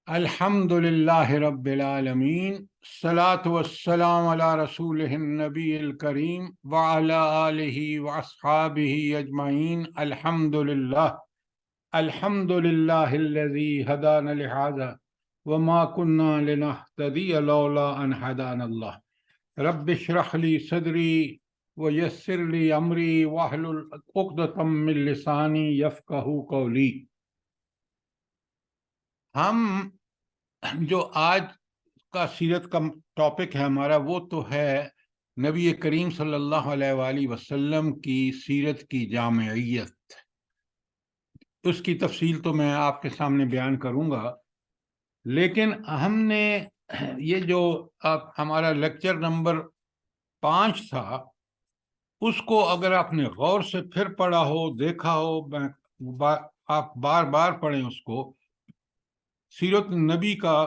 الحمد للہ رب العالمین، الصلاۃ والسلام علی رسولہ النبی الکریم وعلی آلہ واصحابہ اجمعین۔ الحمد للہ الذی ہدانا لہذا وما کنا لنہتدی لولا ان ہدانا اللہ۔ رب اشرح لی صدری ویسر لی امری واحلل عقدۃ من لسانی یفقہوا قولی۔ ہم جو آج کا سیرت کا ٹاپک ہے ہمارا، وہ تو ہے نبی کریم صلی اللہ علیہ وآلہ وسلم کی سیرت کی جامعیت۔ اس کی تفصیل تو میں آپ کے سامنے بیان کروں گا، لیکن ہم نے یہ جو ہمارا لیکچر نمبر 5 تھا، اس کو اگر آپ نے غور سے پھر پڑھا ہو، دیکھا ہو، آپ بار بار پڑھیں اس کو، سیرت نبی کا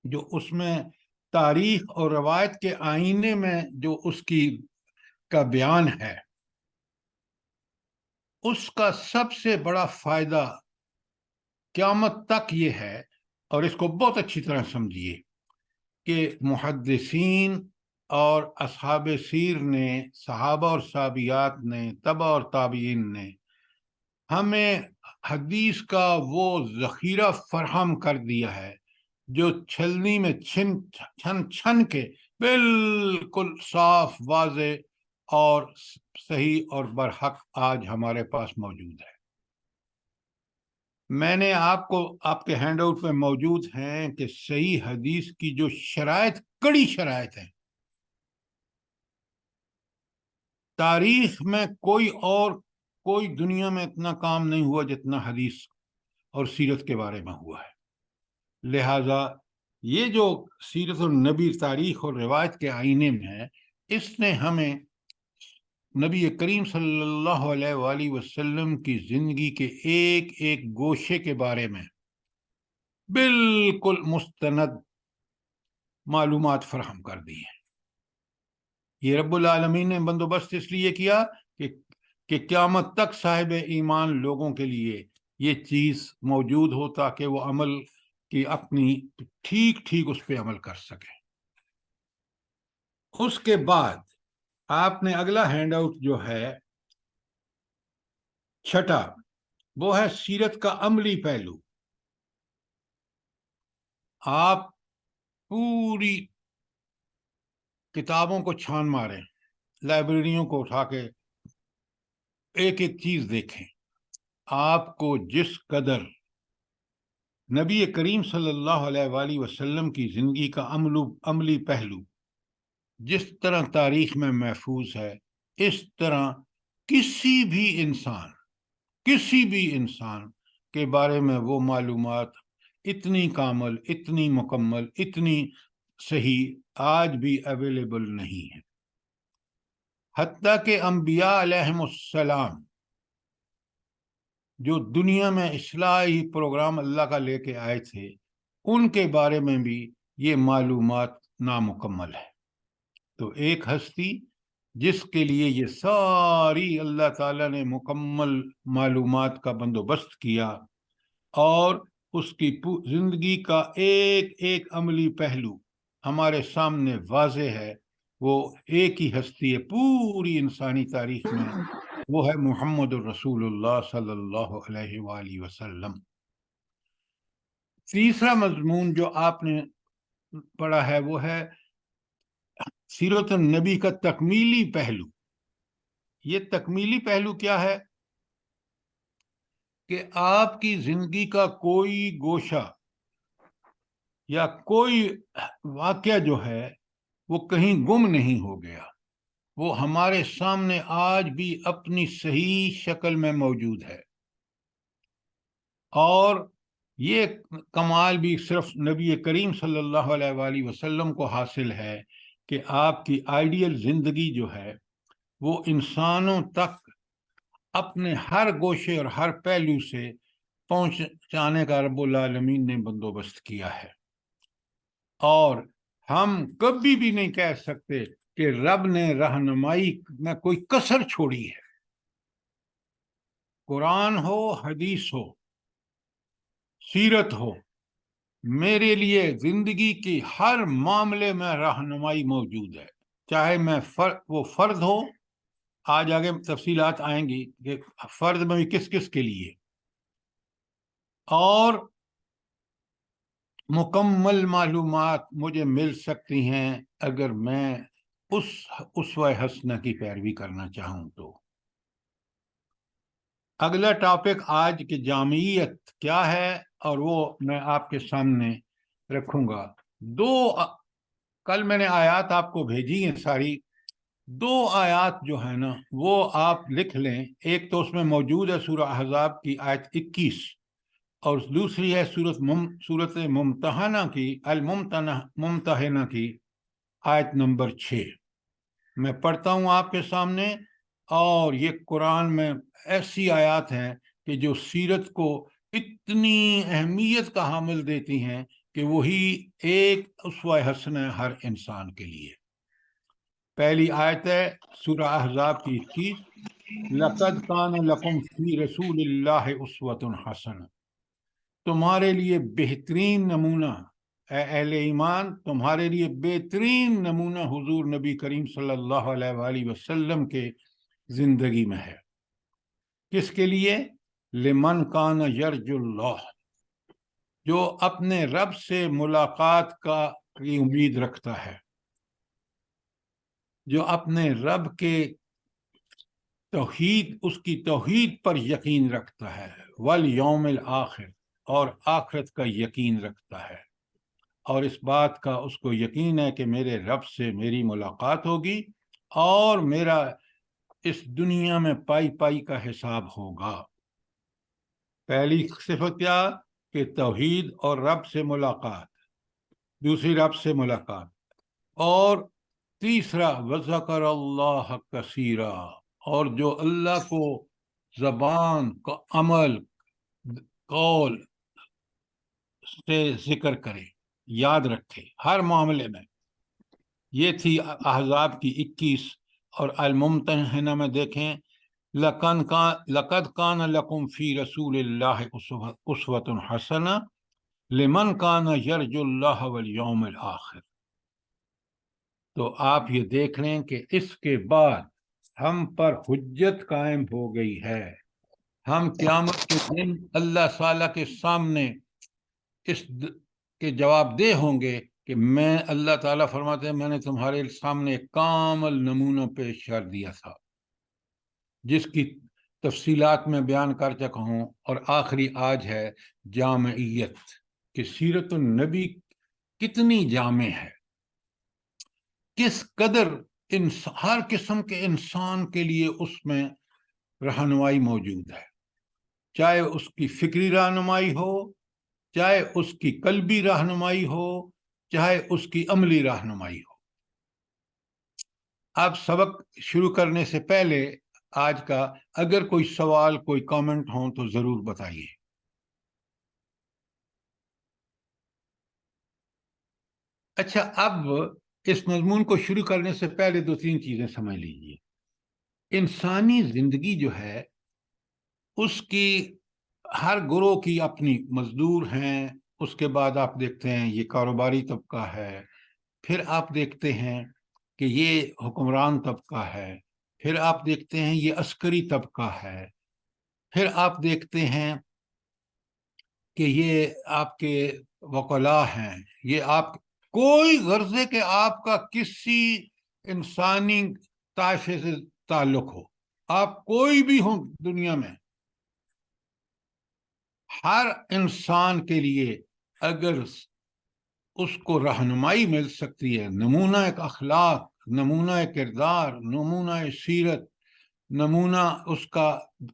جو اس میں تاریخ اور روایت کے آئینے میں جو اس کا بیان ہے، اس کا سب سے بڑا فائدہ قیامت تک یہ ہے، اور اس کو بہت اچھی طرح سمجھیے، کہ محدثین اور اصحاب سیر نے، صحابہ اور صحابیات نے، تبع اور تابعین نے ہمیں حدیث کا وہ ذخیرہ فراہم کر دیا ہے جو چھلنی میں چھن کے بالکل صاف، واضح اور صحیح اور برحق آج ہمارے پاس موجود ہے۔ میں نے آپ کو آپ کے ہینڈ آؤٹ میں موجود ہیں کہ صحیح حدیث کی جو شرائط، کڑی شرائط ہیں، تاریخ میں کوئی دنیا میں اتنا کام نہیں ہوا جتنا حدیث اور سیرت کے بارے میں ہوا ہے۔ لہذا یہ جو سیرت النبی، تاریخ اور روایت کے آئینے میں ہے، اس نے ہمیں نبی کریم صلی اللہ علیہ وآلہ وسلم کی زندگی کے ایک ایک گوشے کے بارے میں بالکل مستند معلومات فراہم کر دی ہیں۔ یہ رب العالمین نے بندوبست اس لیے کیا کہ قیامت تک صاحب ایمان لوگوں کے لیے یہ چیز موجود ہو، تاکہ وہ عمل کی اپنی ٹھیک اس پہ عمل کر سکیں۔ اس کے بعد آپ نے اگلا ہینڈ آؤٹ جو ہے چھٹا، وہ ہے سیرت کا عملی پہلو۔ آپ پوری کتابوں کو چھان ماریں، لائبریریوں کو اٹھا کے ایک ایک چیز دیکھیں، آپ کو جس قدر نبی کریم صلی اللہ علیہ وآلہ وسلم کی زندگی کا عملی پہلو جس طرح تاریخ میں محفوظ ہے، اس طرح کسی بھی انسان کے بارے میں وہ معلومات اتنی کامل، اتنی مکمل، اتنی صحیح آج بھی اویلیبل نہیں ہے۔ حتیٰ کہ انبیاء علیہم السلام جو دنیا میں اصلاحی پروگرام اللہ کا لے کے آئے تھے، ان کے بارے میں بھی یہ معلومات نامکمل ہے۔ تو ایک ہستی جس کے لیے یہ ساری اللہ تعالیٰ نے مکمل معلومات کا بندوبست کیا، اور اس کی زندگی کا ایک ایک عملی پہلو ہمارے سامنے واضح ہے، وہ ایک ہی ہستی ہے پوری انسانی تاریخ میں، وہ ہے محمد الرسول اللہ صلی اللہ علیہ وآلہ وسلم۔ تیسرا مضمون جو آپ نے پڑھا ہے وہ ہے سیرت النبی کا تکمیلی پہلو۔ یہ تکمیلی پہلو کیا ہے؟ کہ آپ کی زندگی کا کوئی گوشہ یا کوئی واقعہ جو ہے وہ کہیں گم نہیں ہو گیا، وہ ہمارے سامنے آج بھی اپنی صحیح شکل میں موجود ہے۔ اور یہ کمال بھی صرف نبی کریم صلی اللہ علیہ وآلہ وسلم کو حاصل ہے کہ آپ کی آئیڈیل زندگی جو ہے وہ انسانوں تک اپنے ہر گوشے اور ہر پہلو سے پہنچانے کا رب العالمین نے بندوبست کیا ہے۔ اور ہم کبھی بھی نہیں کہہ سکتے کہ رب نے رہنمائی میں کوئی کسر چھوڑی ہے۔ قرآن ہو، حدیث ہو، سیرت ہو، میرے لیے زندگی کی ہر معاملے میں رہنمائی موجود ہے، چاہے میں وہ فرد ہو، آج آگے تفصیلات آئیں گی کہ فرد میں بھی کس کس کے لیے، اور مکمل معلومات مجھے مل سکتی ہیں اگر میں اس اسوہ حسنہ کی پیروی کرنا چاہوں تو۔ اگلا ٹاپک آج کی جامعیت کیا ہے، اور وہ میں آپ کے سامنے رکھوں گا۔ کل میں نے آیات آپ کو بھیجی ہیں ساری، 2 آیات جو ہے نا وہ آپ لکھ لیں۔ ایک تو اس میں موجود ہے سورہ احزاب کی آیت 21، اور دوسری ہے سورت ممتحنہ کی ممتحنہ کی آیت نمبر 6۔ میں پڑھتا ہوں آپ کے سامنے، اور یہ قرآن میں ایسی آیات ہیں کہ جو سیرت کو اتنی اہمیت کا حامل دیتی ہیں کہ وہی ایک اسوہ حسنہ ہے ہر انسان کے لیے۔ پہلی آیت ہے سورہ احزاب کی 21، لَقَدْ كَانَ لَكُمْ فِي رَسُولِ اللَّهِ أُسْوَةٌ حَسَنَةٌ، تمہارے لیے بہترین نمونہ، اے اہل ایمان، تمہارے لیے بہترین نمونہ حضور نبی کریم صلی اللہ علیہ وآلہ وسلم کے زندگی میں ہے۔ کس کے لیے؟ لمن کان یرجو اللہ، جو اپنے رب سے ملاقات کی امید رکھتا ہے، جو اپنے رب کے توحید، اس کی توحید پر یقین رکھتا ہے، والیوم الآخر، اور آخرت کا یقین رکھتا ہے، اور اس بات کا اس کو یقین ہے کہ میرے رب سے میری ملاقات ہوگی اور میرا اس دنیا میں پائی پائی کا حساب ہوگا۔ پہلی صفت کیا؟ کہ توحید اور رب سے ملاقات، دوسری رب سے ملاقات، اور تیسرا وذکر اللہ کثیرا، اور جو اللہ کو زبان کا عمل قول سے ذکر کرے، یاد رکھے ہر معاملے میں۔ یہ تھی احزاب کی 21، اور الممتحنہ میں دیکھیں، لَقَدْ كَانَ لَكُمْ فِي رَسُولِ اللَّهِ أُسْوَةٌ حَسَنَةٌ لِمَنْ كَانَ يَرْجُو اللَّهَ وَالْيَوْمَ الْآخِرَ۔ تو آپ یہ دیکھ لیں کہ اس کے بعد ہم پر حجت قائم ہو گئی ہے، ہم قیامت کے دن اللہ تعالیٰ کے سامنے اس کے جواب دہ ہوں گے کہ میں، اللہ تعالیٰ فرماتے ہیں، میں نے تمہارے سامنے کامل نمونہ پیش کر دیا تھا، جس کی تفصیلات میں بیان کر چکا ہوں۔ اور آخری آج ہے جامعیت، کہ سیرت النبی کتنی جامع ہے، کس قدر ہر قسم کے انسان کے لیے اس میں رہنمائی موجود ہے، چاہے اس کی فکری رہنمائی ہو، چاہے اس کی قلبی رہنمائی ہو، چاہے اس کی عملی رہنمائی ہو۔ اب سبق شروع کرنے سے پہلے آج کا اگر کوئی سوال، کوئی کامنٹ ہو تو ضرور بتائیے۔ اچھا، اب اس مضمون کو شروع کرنے سے پہلے 2-3 چیزیں سمجھ لیجیے۔ انسانی زندگی جو ہے، اس کی ہر گروہ کی اپنی مزدور ہیں، اس کے بعد آپ دیکھتے ہیں یہ کاروباری طبقہ ہے، پھر آپ دیکھتے ہیں کہ یہ حکمران طبقہ ہے، پھر آپ دیکھتے ہیں یہ عسکری طبقہ ہے، پھر آپ دیکھتے ہیں کہ یہ آپ کے وکلاء ہیں، یہ آپ، کوئی غرض ہے کہ آپ کا کسی انسانی طائفے سے تعلق ہو، آپ کوئی بھی ہوں دنیا میں، ہر انسان کے لیے اگر اس کو رہنمائی مل سکتی ہے، نمونہ ایک اخلاق، نمونہ کردار، نمونہ سیرت، نمونہ اس کا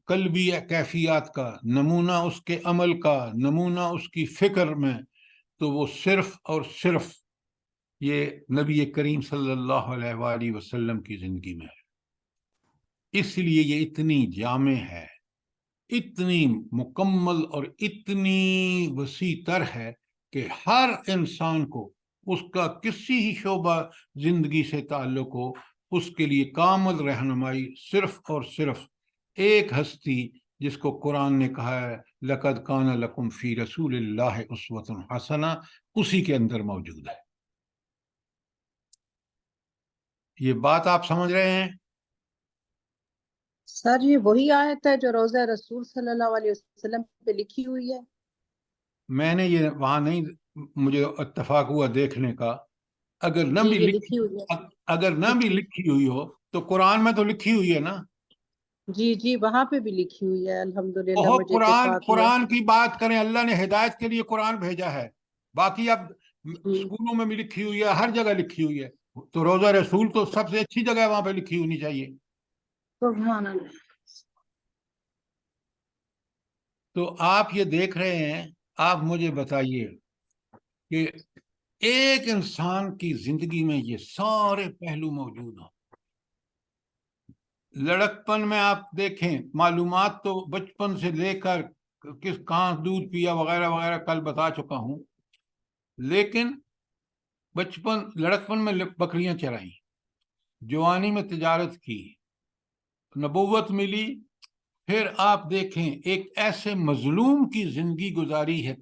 قلبی کیفیات کا، نمونہ اس کے عمل کا، نمونہ اس کی فکر میں، تو وہ صرف اور صرف یہ نبی کریم صلی اللہ علیہ وآلہ وسلم کی زندگی میں ہے۔ اس لیے یہ اتنی جامع ہے، اتنی مکمل اور اتنی وسیع تر ہے کہ ہر انسان کو اس کا کسی ہی شعبہ زندگی سے تعلق ہو، اس کے لیے کامل رہنمائی صرف اور صرف ایک ہستی جس کو قرآن نے کہا ہے لقد کان لکم فی رسول اللہ اسوۃ حسنہ، اسی کے اندر موجود ہے۔ یہ بات آپ سمجھ رہے ہیں؟ سر یہ وہی آیت ہے جو روضہ رسول صلی اللہ علیہ وسلم پہ لکھی ہوئی ہے؟ میں نے یہ وہاں نہیں، مجھے اتفاق ہوا دیکھنے کا، اگر نہ جی بھی یہ لکھی ہوئی ہے۔ اگر نہ بھی جی لکھی ہوئی ہو تو قرآن میں تو لکھی ہوئی ہے نا۔ جی جی وہاں پہ بھی لکھی ہوئی ہے، الحمدللہ وہ مجھے اتفاق ہوا۔ قرآن کی بات کریں، اللہ نے ہدایت کے لیے قرآن بھیجا ہے، باقی اب جی اسکولوں میں بھی لکھی ہوئی ہے، ہر جگہ لکھی ہوئی ہے، تو روزہ رسول تو سب سے اچھی جگہ ہے، وہاں پہ لکھی ہونی چاہیے۔ سبحان اللہ۔ تو آپ یہ دیکھ رہے ہیں، آپ مجھے بتائیے کہ ایک انسان کی زندگی میں یہ سارے پہلو موجود ہوں۔ لڑکپن میں آپ دیکھیں، معلومات تو بچپن سے لے کر کہاں دودھ پیا وغیرہ وغیرہ کل بتا چکا ہوں، لیکن لڑکپن میں بکریاں چرائیں، جوانی میں تجارت کی، نبوت ملی، پھر آپ دیکھیں ایک ایسے مظلوم کی زندگی گزاری ہے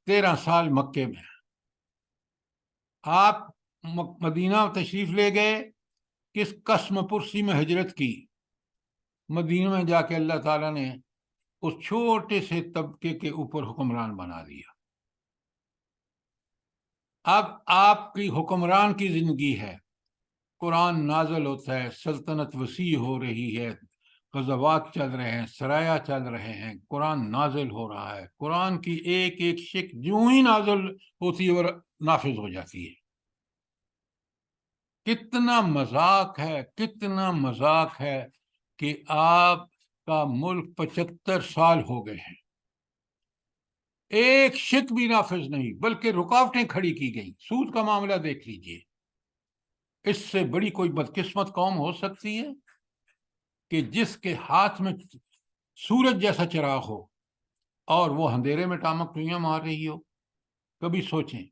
13 سال مکے میں۔ آپ مدینہ تشریف لے گئے، کس قسم پرسی میں ہجرت کی، مدینہ میں جا کے اللہ تعالیٰ نے اس چھوٹے سے طبقے کے اوپر حکمران بنا دیا۔ اب آپ کی حکمران کی زندگی ہے، قرآن نازل ہوتا ہے، سلطنت وسیع ہو رہی ہے، غزوات چل رہے ہیں، سرایا چل رہے ہیں، قرآن نازل ہو رہا ہے، قرآن کی ایک ایک شک جو ہی نازل ہوتی ہے اور نافذ ہو جاتی ہے۔ کتنا مذاق ہے، کتنا مذاق ہے کہ آپ کا ملک 75 سال ہو گئے ہیں، ایک شک بھی نافذ نہیں، بلکہ رکاوٹیں کھڑی کی گئی۔ سود کا معاملہ دیکھ لیجئے، اس سے بڑی کوئی بدقسمت قوم ہو سکتی ہے کہ جس کے ہاتھ میں سورج جیسا چراغ ہو اور وہ اندھیرے میں ٹامک ٹوئیاں مار رہی ہو؟ کبھی سوچیں۔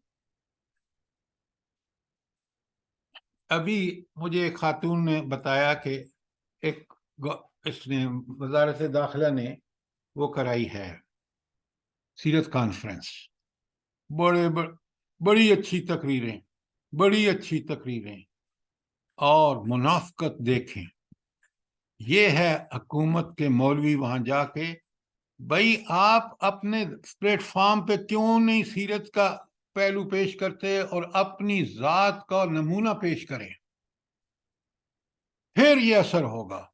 ابھی مجھے ایک خاتون نے بتایا کہ اس نے وزارت داخلہ نے وہ کرائی ہے سیرت کانفرنس، بڑی اچھی تقریریں، بڑی اچھی تقریریں، اور منافقت دیکھیں۔ یہ ہے حکومت کے مولوی وہاں جا کے، بھائی آپ اپنے پلیٹ فارم پہ کیوں نہیں سیرت کا پہلو پیش کرتے اور اپنی ذات کا نمونہ پیش کریں، پھر یہ اثر ہوگا۔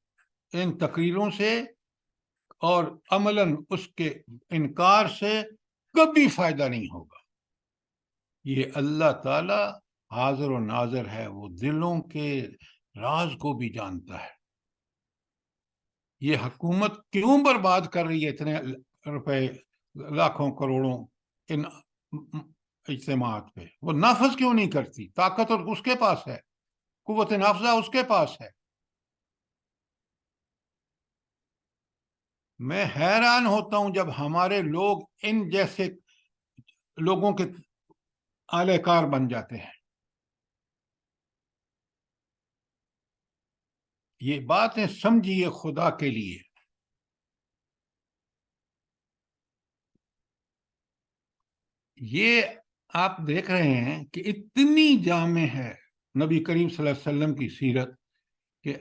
ان تقریروں سے اور عملاً اس کے انکار سے کبھی فائدہ نہیں ہوگا۔ یہ اللہ تعالی حاضر و ناظر ہے، وہ دلوں کے راز کو بھی جانتا ہے۔ یہ حکومت کیوں برباد کر رہی ہے اتنے روپے، لاکھوں کروڑوں ان اجتماعات پہ؟ وہ نافذ کیوں نہیں کرتی؟ طاقت اور اس کے پاس ہے، قوت نافذہ اس کے پاس ہے۔ میں حیران ہوتا ہوں جب ہمارے لوگ ان جیسے لوگوں کے اعلی کار بن جاتے ہیں۔ یہ باتیں سمجھیے خدا کے لیے۔ یہ آپ دیکھ رہے ہیں کہ اتنی جامع ہے نبی کریم صلی اللہ علیہ وسلم کی سیرت کہ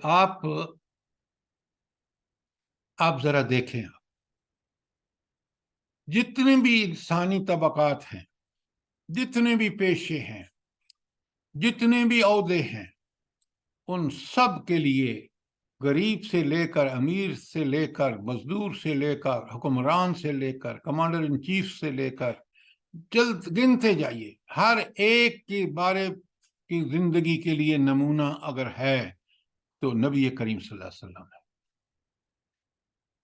آپ ذرا دیکھیں، جتنے بھی انسانی طبقات ہیں، جتنے بھی پیشے ہیں، جتنے بھی عہدے ہیں، ان سب کے لیے، غریب سے لے کر امیر سے لے کر مزدور سے لے کر حکمران سے لے کر کمانڈر ان چیف سے لے کر جلد گنتے جائیے، ہر ایک کے بارے کی زندگی کے لیے نمونہ اگر ہے تو نبی کریم صلی اللہ علیہ وسلم ہے۔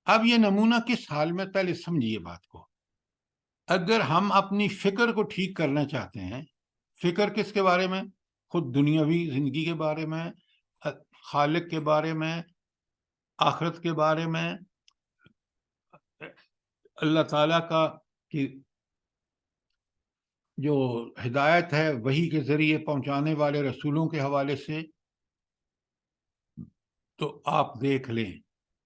اب یہ نمونہ کس حال میں، پہلے سمجھیے بات کو۔ اگر ہم اپنی فکر کو ٹھیک کرنا چاہتے ہیں، فکر کس کے بارے میں؟ خود دنیاوی زندگی کے بارے میں، خالق کے بارے میں، آخرت کے بارے میں، اللہ تعالیٰ کا کی جو ہدایت ہے وحی کے ذریعے پہنچانے والے رسولوں کے حوالے سے، تو آپ دیکھ لیں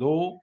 2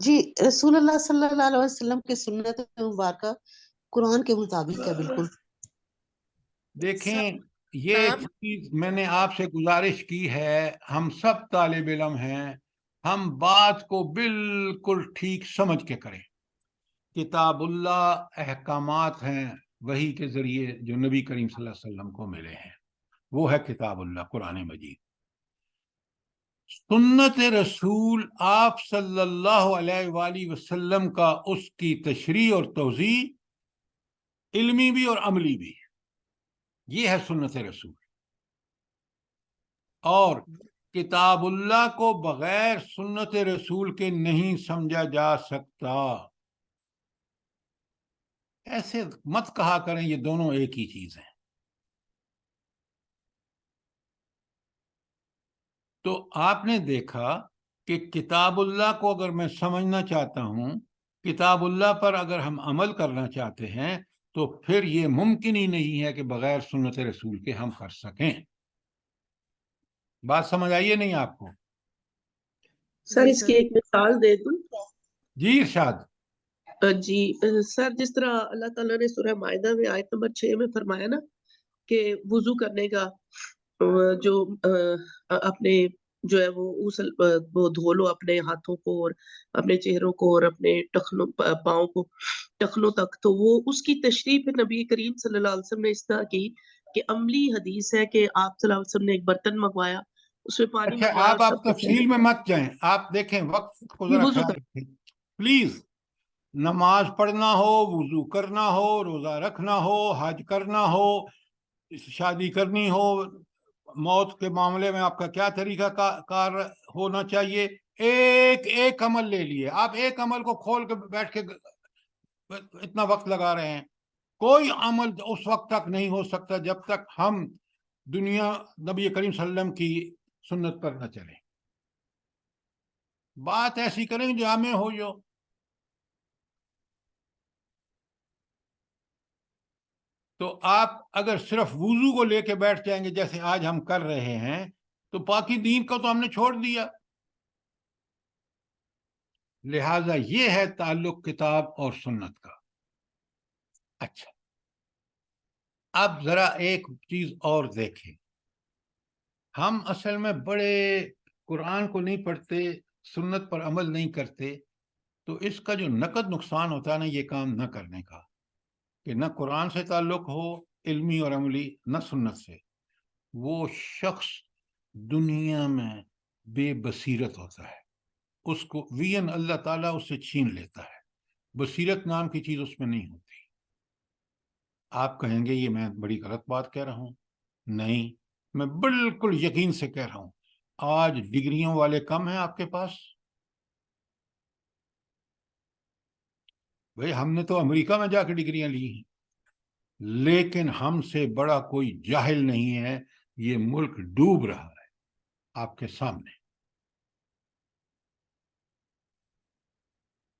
جی رسول اللہ صلی اللہ علیہ وسلم کی سنت مبارکہ قرآن کے مطابق ہے بالکل. دیکھیں یہ چیز میں نے آپ سے گزارش کی ہے، ہم سب طالب علم ہیں، ہم بات کو بالکل ٹھیک سمجھ کے کریں. کتاب اللہ احکامات ہیں وحی کے ذریعے جو نبی کریم صلی اللہ علیہ وسلم کو ملے ہیں، وہ ہے کتاب اللہ قرآن مجید. سنت رسول آپ صلی اللہ علیہ وآلہ وسلم کا اس کی تشریح اور توضیح علمی بھی اور عملی بھی، یہ ہے سنت رسول. اور کتاب اللہ کو بغیر سنت رسول کے نہیں سمجھا جا سکتا. ایسے مت کہا کریں یہ دونوں ایک ہی چیز ہیں. تو آپ نے دیکھا کہ کتاب اللہ کو اگر میں سمجھنا چاہتا ہوں، کتاب اللہ پر اگر ہم عمل کرنا چاہتے ہیں، تو پھر یہ ممکن ہی نہیں ہے کہ بغیر سنت رسول کے ہم کر سکیں. بات سمجھ آئیے نہیں آپ کو؟ سر اس کی ایک مثال دے دوں. جی ارشاد. جی سر، جس طرح اللہ تعالیٰ نے سورہ مائدہ میں آیت نمبر 6 میں فرمایا نا کہ وضو کرنے کا جو اپنے جو ہے وہ دھو لو اپنے ہاتھوں کو اور اپنے چہروں کو اور اپنے ٹخنوں پاؤں کو ٹخنوں تک، تو وہ اس کی تشریح پہ نبی کریم صلی اللہ علیہ وسلم نے اس طرح کی کہ عملی حدیث ہے کہ آپ صلی اللہ علیہ وسلم نے ایک برتن منگوایا، اس میں پانی اچھا منگوایا. آپ تفصیل میں مت جائیں، آپ دیکھیں وقت کو ذرا وضو خیال رکھیں پلیز. نماز پڑھنا ہو، وضو کرنا ہو، روزہ رکھنا ہو، حج کرنا ہو، شادی کرنی ہو، موت کے معاملے میں آپ کا کیا طریقہ کار ہونا چاہیے، ایک ایک عمل لے لیے. آپ ایک عمل کو کھول کے بیٹھ کے اتنا وقت لگا رہے ہیں. کوئی عمل اس وقت تک نہیں ہو سکتا جب تک ہم دنیا نبی کریم صلی اللہ علیہ وسلم کی سنت پر نہ چلیں. بات ایسی کریں جامع ہو جو. تو آپ اگر صرف وضو کو لے کے بیٹھ جائیں گے جیسے آج ہم کر رہے ہیں، تو باقی دین کو تو ہم نے چھوڑ دیا. لہذا یہ ہے تعلق کتاب اور سنت کا. اچھا اب ذرا ایک چیز اور دیکھیں. ہم اصل میں بڑے قرآن کو نہیں پڑھتے، سنت پر عمل نہیں کرتے، تو اس کا جو نقد نقصان ہوتا ہے نا یہ کام نہ کرنے کا، کہ نہ قرآن سے تعلق ہو علمی اور عملی، نہ سنت سے، وہ شخص دنیا میں بے بصیرت ہوتا ہے. اس کو وین اللہ تعالیٰ اس سے چھین لیتا ہے. بصیرت نام کی چیز اس میں نہیں ہوتی. آپ کہیں گے یہ میں بڑی غلط بات کہہ رہا ہوں. نہیں، میں بالکل یقین سے کہہ رہا ہوں. آج ڈگریوں والے کم ہیں آپ کے پاس. بھئی ہم نے تو امریکہ میں جا کے ڈگریاں لی ہیں، لیکن ہم سے بڑا کوئی جاہل نہیں ہے. یہ ملک ڈوب رہا ہے آپ کے سامنے.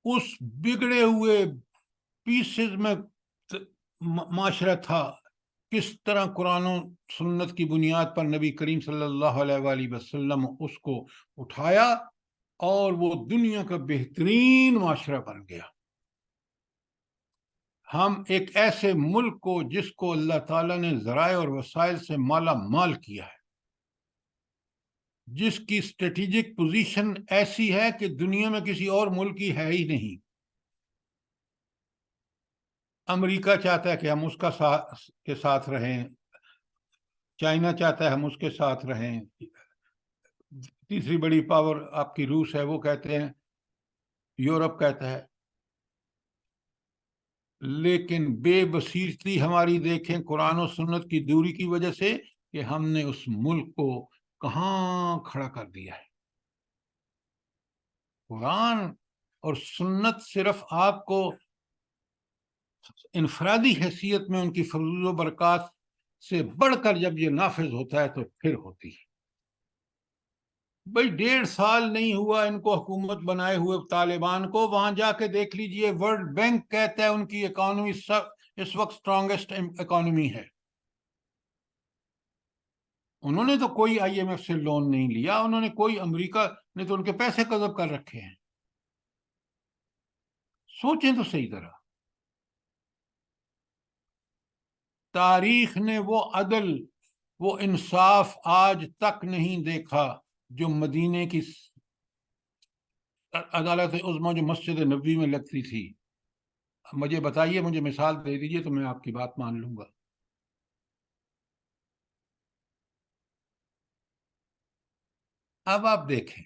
اس بگڑے ہوئے پیسز میں معاشرہ تھا. کس طرح قرآن و سنت کی بنیاد پر نبی کریم صلی اللہ علیہ وآلہ وسلم اس کو اٹھایا اور وہ دنیا کا بہترین معاشرہ بن گیا. ہم ایک ایسے ملک کو جس کو اللہ تعالیٰ نے ذرائع اور وسائل سے مالا مال کیا ہے، جس کی اسٹریٹجک پوزیشن ایسی ہے کہ دنیا میں کسی اور ملک کی ہے ہی نہیں. امریکہ چاہتا ہے کہ ہم اس کے ساتھ رہیں، چائنا چاہتا ہے ہم اس کے ساتھ رہیں، تیسری بڑی پاور آپ کی روس ہے، وہ کہتے ہیں، یورپ کہتا ہے. لیکن بے بصیرتی ہماری دیکھیں قرآن و سنت کی دوری کی وجہ سے کہ ہم نے اس ملک کو کہاں کھڑا کر دیا ہے. قرآن اور سنت صرف آپ کو انفرادی حیثیت میں ان کی فضل و برکات سے بڑھ کر جب یہ نافذ ہوتا ہے تو پھر ہوتی ہے. بھئی 1.5 سال نہیں ہوا ان کو حکومت بنائے ہوئے طالبان کو، وہاں جا کے دیکھ لیجئے ورلڈ بینک کہتا ہے ان کی اکانومی اس وقت سٹرانگسٹ اکانومی ہے. انہوں نے تو کوئی آئی ایم ایف سے لون نہیں لیا، انہوں نے کوئی، امریکہ نے تو ان کے پیسے قبض کر رکھے ہیں. سوچیں تو صحیح طرح. تاریخ نے وہ عدل، وہ انصاف آج تک نہیں دیکھا جو مدینے کی عدالت عظمیٰ جو مسجد نبوی میں لگتی تھی. مجھے بتائیے، مجھے مثال دے دیجیے تو میں آپ کی بات مان لوں گا. اب آپ دیکھیں،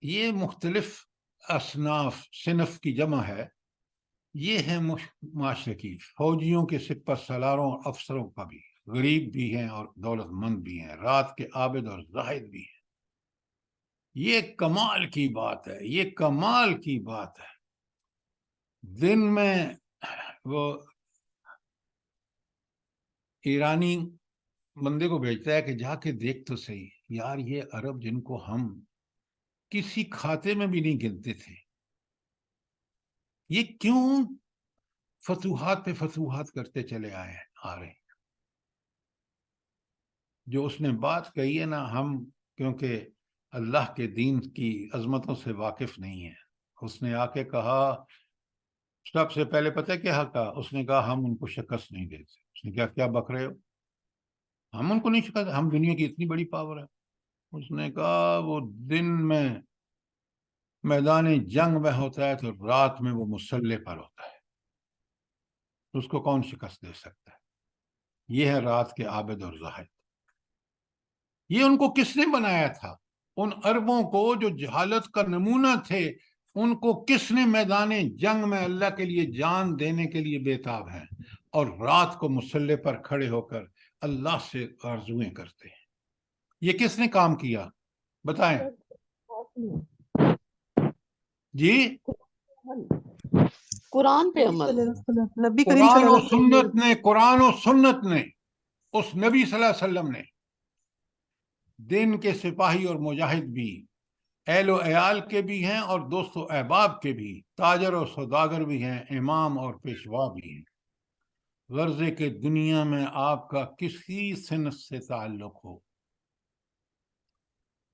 یہ مختلف اصناف، صنف کی جمع ہے. یہ ہے معاشرے کی، فوجیوں کے سپہ سالاروں اور افسروں کا بھی، غریب بھی ہیں اور دولت مند بھی ہیں، رات کے عابد اور زاہد بھی ہیں. یہ کمال کی بات ہے، یہ کمال کی بات ہے. دن میں وہ ایرانی بندے کو بھیجتا ہے کہ جا کے دیکھ تو صحیح یار، یہ عرب جن کو ہم کسی کھاتے میں بھی نہیں گنتے تھے، یہ کیوں فتوحات پہ فتوحات کرتے چلے آ رہے ہیں. جو اس نے بات کہی ہے نا، ہم کیونکہ اللہ کے دین کی عظمتوں سے واقف نہیں ہیں. اس نے آ کے کہا، سب سے پہلے پتہ کیا کہا؟ اس نے کہا ہم ان کو شکست نہیں دیتے. اس نے کیا بک رہے ہو؟ ہم ان کو نہیں شکست، ہم دنیا کی اتنی بڑی پاور ہے. اس نے کہا وہ دن میں میدان جنگ میں ہوتا ہے تو رات میں وہ مسلح پر ہوتا ہے، اس کو کون شکست دے سکتا ہے؟ یہ ہے رات کے عابد اور زاہد. یہ ان کو کس نے بنایا تھا؟ ان عربوں کو جو جہالت کا نمونہ تھے، ان کو کس نے میدان جنگ میں اللہ کے لیے جان دینے کے لیے بےتاب ہیں اور رات کو مسلح پر کھڑے ہو کر اللہ سے آرزویں کرتے ہیں. یہ کس نے کام کیا؟ بتائیں جی. قرآن پہ عمل، نبی کریم قرآن صلی و اللہ علیہ وسلم سنت نے، قرآن و سنت نے، اس نبی صلی اللہ علیہ وسلم نے. دین کے سپاہی اور مجاہد بھی، اہل و عیال کے بھی ہیں اور دوست و احباب کے بھی، تاجر و سوداگر بھی ہیں، امام اور پیشوا بھی ہیں. غرض ہے کہ دنیا میں آپ کا کسی صنف سے تعلق ہو،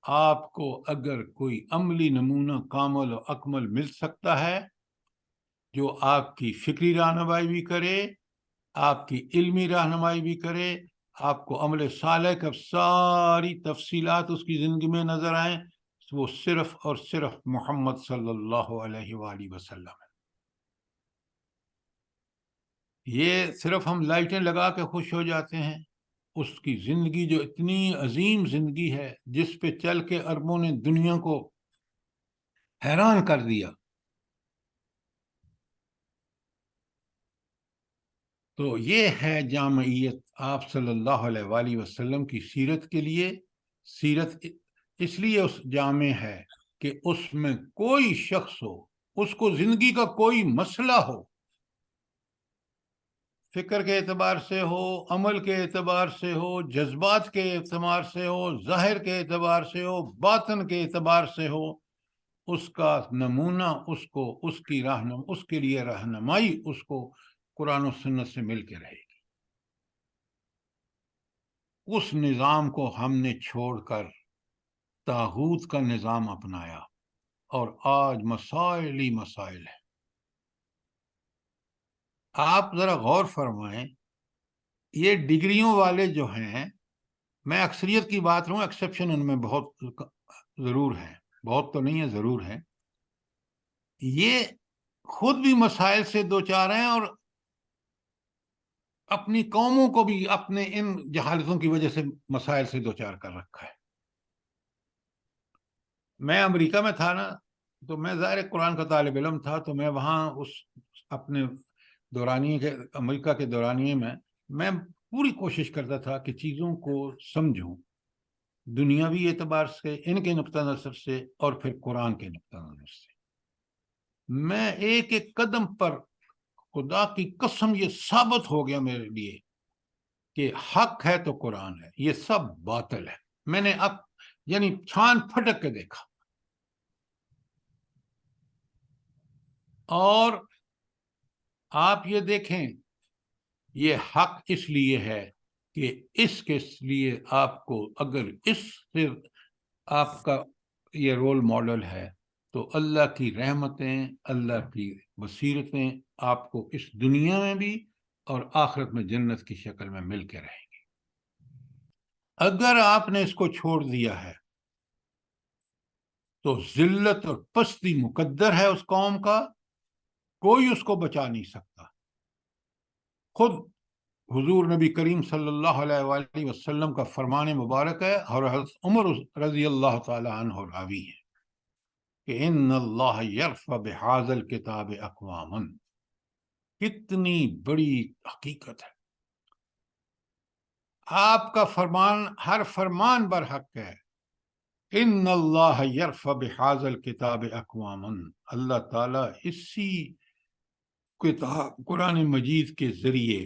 آپ کو اگر کوئی عملی نمونہ کامل و اکمل مل سکتا ہے جو آپ کی فکری رہنمائی بھی کرے، آپ کی علمی رہنمائی بھی کرے، آپ کو عمل صالح کا ساری تفصیلات اس کی زندگی میں نظر آئیں، وہ صرف اور صرف محمد صلی اللہ علیہ وآلہ وسلم ہے. یہ صرف ہم لائٹیں لگا کے خوش ہو جاتے ہیں. اس کی زندگی جو اتنی عظیم زندگی ہے، جس پہ چل کے عربوں نے دنیا کو حیران کر دیا. تو یہ ہے جامعیت آپ صلی اللہ علیہ وآلہ وسلم کی سیرت کے لیے. سیرت اس لیے اس جامع ہے کہ اس میں کوئی شخص ہو، اس کو زندگی کا کوئی مسئلہ ہو، فکر کے اعتبار سے ہو، عمل کے اعتبار سے ہو، جذبات کے اعتبار سے ہو، ظاہر کے اعتبار سے ہو، باطن کے اعتبار سے ہو، اس کا نمونہ، اس کو اس کی اس کے لیے رہنمائی اس کو قرآن و سنت سے مل کے رہے گی. اس نظام کو ہم نے چھوڑ کر طاغوت کا نظام اپنایا اور آج مسائل ہی مسائل ہیں. آپ ذرا غور فرمائیں، یہ ڈگریوں والے جو ہیں، میں اکثریت کی بات رہوں، ایکسیپشن ان میں بہت ضرور ہیں، بہت تو نہیں ہے، ضرور ہیں. یہ خود بھی مسائل سے دوچار ہیں اور اپنی قوموں کو بھی اپنے ان جہالتوں کی وجہ سے مسائل سے دوچار کر رکھا ہے. میں امریکہ میں تھا نا، تو میں ظاہر قرآن کا طالب علم تھا، تو میں وہاں اس اپنے دورانیے کے، امریکہ کے دورانیے میں پوری کوشش کرتا تھا کہ چیزوں کو سمجھوں، دنیاوی اعتبار سے، ان کے نقطہ نظر سے، اور پھر قرآن کے نقطہ نظر سے. میں ایک ایک قدم پر خدا کی قسم یہ ثابت ہو گیا میرے لیے کہ حق ہے تو قرآن ہے، یہ سب باطل ہے. میں نے اب یعنی چھان پھٹک کے دیکھا. اور آپ یہ دیکھیں، یہ حق اس لیے ہے کہ اس کے لیے آپ کو، اگر اس سے آپ کا یہ رول ماڈل ہے، تو اللہ کی رحمتیں، اللہ کی بصیرتیں آپ کو اس دنیا میں بھی اور آخرت میں جنت کی شکل میں مل کے رہیں گی۔ اگر آپ نے اس کو چھوڑ دیا ہے تو ذلت اور پستی مقدر ہے اس قوم کا، کوئی اس کو بچا نہیں سکتا۔ خود حضور نبی کریم صلی اللہ علیہ وآلہ وسلم کا فرمان مبارک ہے، اور حضرت عمر رضی اللہ تعالی عنہ راوی ہے کہ ان اللہ یرفع بہذا الکتاب اقواما۔ کتنی بڑی حقیقت ہے، آپ کا فرمان ہر فرمان برحق ہے۔ ان اللہ یرفع بہذا الکتاب اقواما، اللہ تعالیٰ اسی کتاب قرآن مجید کے ذریعے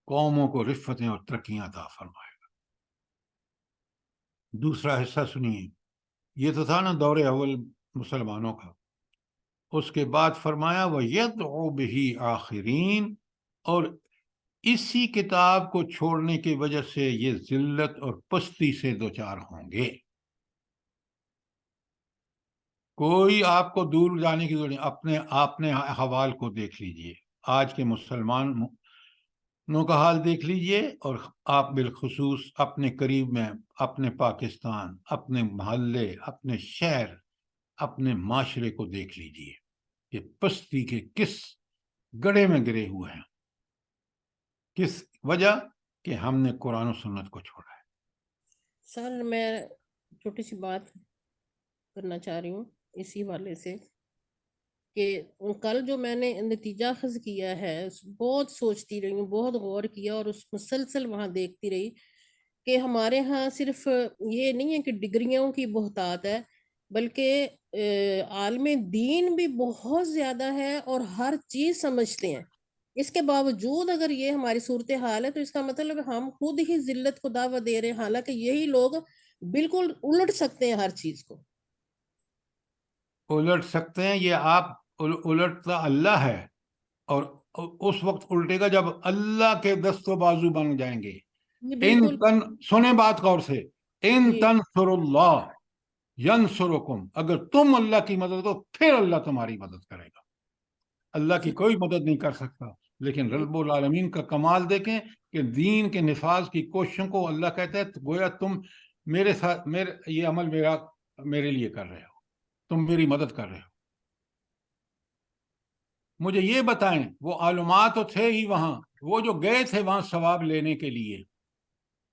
قوموں کو رفتیں اور ترقیاں عطا فرمائے گا۔ دوسرا حصہ سنیے، یہ تو تھا نا دور اول مسلمانوں کا، اس کے بعد فرمایا وَيَدْعُ بِهِ آخرین، اور اسی کتاب کو چھوڑنے کی وجہ سے یہ ذلت اور پستی سے دوچار ہوں گے۔ کوئی آپ کو دور جانے کی ضرورت نہیں، اپنے حوال کو دیکھ لیجئے، آج کے مسلمانوں کا حال دیکھ لیجئے، اور آپ بالخصوص اپنے قریب میں، اپنے پاکستان، اپنے محلے، اپنے شہر، اپنے معاشرے کو دیکھ لیجئے کہ پستی کے کس گڑھے میں گرے ہوئے ہیں۔ کس وجہ؟ کہ ہم نے قرآن و سنت کو چھوڑا ہے۔ سر میں چھوٹی سی بات کرنا چاہ رہی ہوں اسی والے سے، کہ کل جو میں نے نتیجہ اخذ کیا ہے، بہت سوچتی رہی ہوں، بہت غور کیا، اور اس مسلسل وہاں دیکھتی رہی کہ ہمارے ہاں صرف یہ نہیں ہے کہ ڈگریوں کی بہتات ہے، بلکہ عالم دین بھی بہت زیادہ ہے اور ہر چیز سمجھتے ہیں۔ اس کے باوجود اگر یہ ہماری صورتحال ہے تو اس کا مطلب ہم خود ہی ذلت کو دعوت دے رہے ہیں، حالانکہ یہی لوگ بالکل الٹ سکتے ہیں ہر چیز کو۔ الٹ سکتے ہیں، یہ آپ الٹتا اللہ ہے، اور اس وقت الٹے گا جب اللہ کے دست و بازو بن جائیں گے۔ یہ بالکل سنیں بات غور سے، ان جی تنصر اللہ ینصرکم، اگر تم اللہ کی مدد دو پھر اللہ تمہاری مدد کرے گا۔ اللہ کی کوئی مدد نہیں کر سکتا، لیکن رب العالمین کا کمال دیکھیں کہ دین کے نفاذ کی کوششوں کو اللہ کہتا ہے گویا تم میرے ساتھ یہ عمل میرے لیے کر رہے ہو، تم میری مدد کر رہے ہو۔ مجھے یہ بتائیں، وہ علماء تو تھے ہی وہاں، وہ جو گئے تھے وہاں ثواب لینے کے لیے،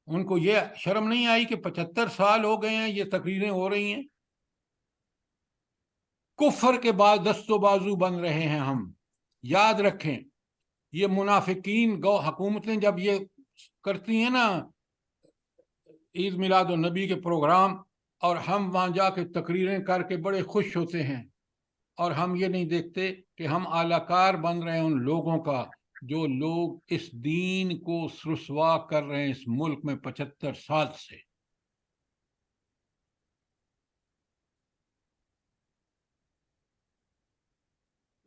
ان کو یہ شرم نہیں آئی کہ 75 سال ہو گئے ہیں یہ تقریریں ہو رہی ہیں، کفر کے بعد دست و بازو بن رہے ہیں ہم؟ یاد رکھیں، یہ منافقین حکومتیں جب یہ کرتی ہیں نا عید میلاد النبی کے پروگرام، اور ہم وہاں جا کے تقریریں کر کے بڑے خوش ہوتے ہیں، اور ہم یہ نہیں دیکھتے کہ ہم اعلی کار بن رہے ہیں ان لوگوں کا جو لوگ اس دین کو رسوا کر رہے ہیں اس ملک میں 75 سال سے۔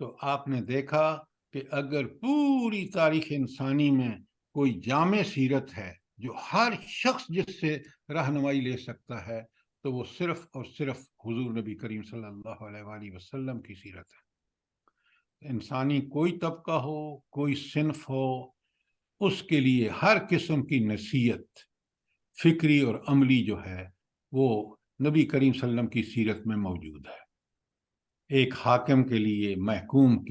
تو آپ نے دیکھا کہ اگر پوری تاریخ انسانی میں کوئی جامع سیرت ہے جو ہر شخص جس سے رہنمائی لے سکتا ہے تو وہ صرف اور صرف حضور نبی کریم صلی اللہ علیہ وآلہ وسلم کی سیرت ہے۔ انسانی کوئی طبقہ ہو، کوئی صنف ہو، اس کے لیے ہر قسم کی نصیحت فکری اور عملی جو ہے وہ نبی کریم صلی اللہ علیہ وسلم کی سیرت میں موجود ہے۔ ایک حاکم کے لیے، محکوم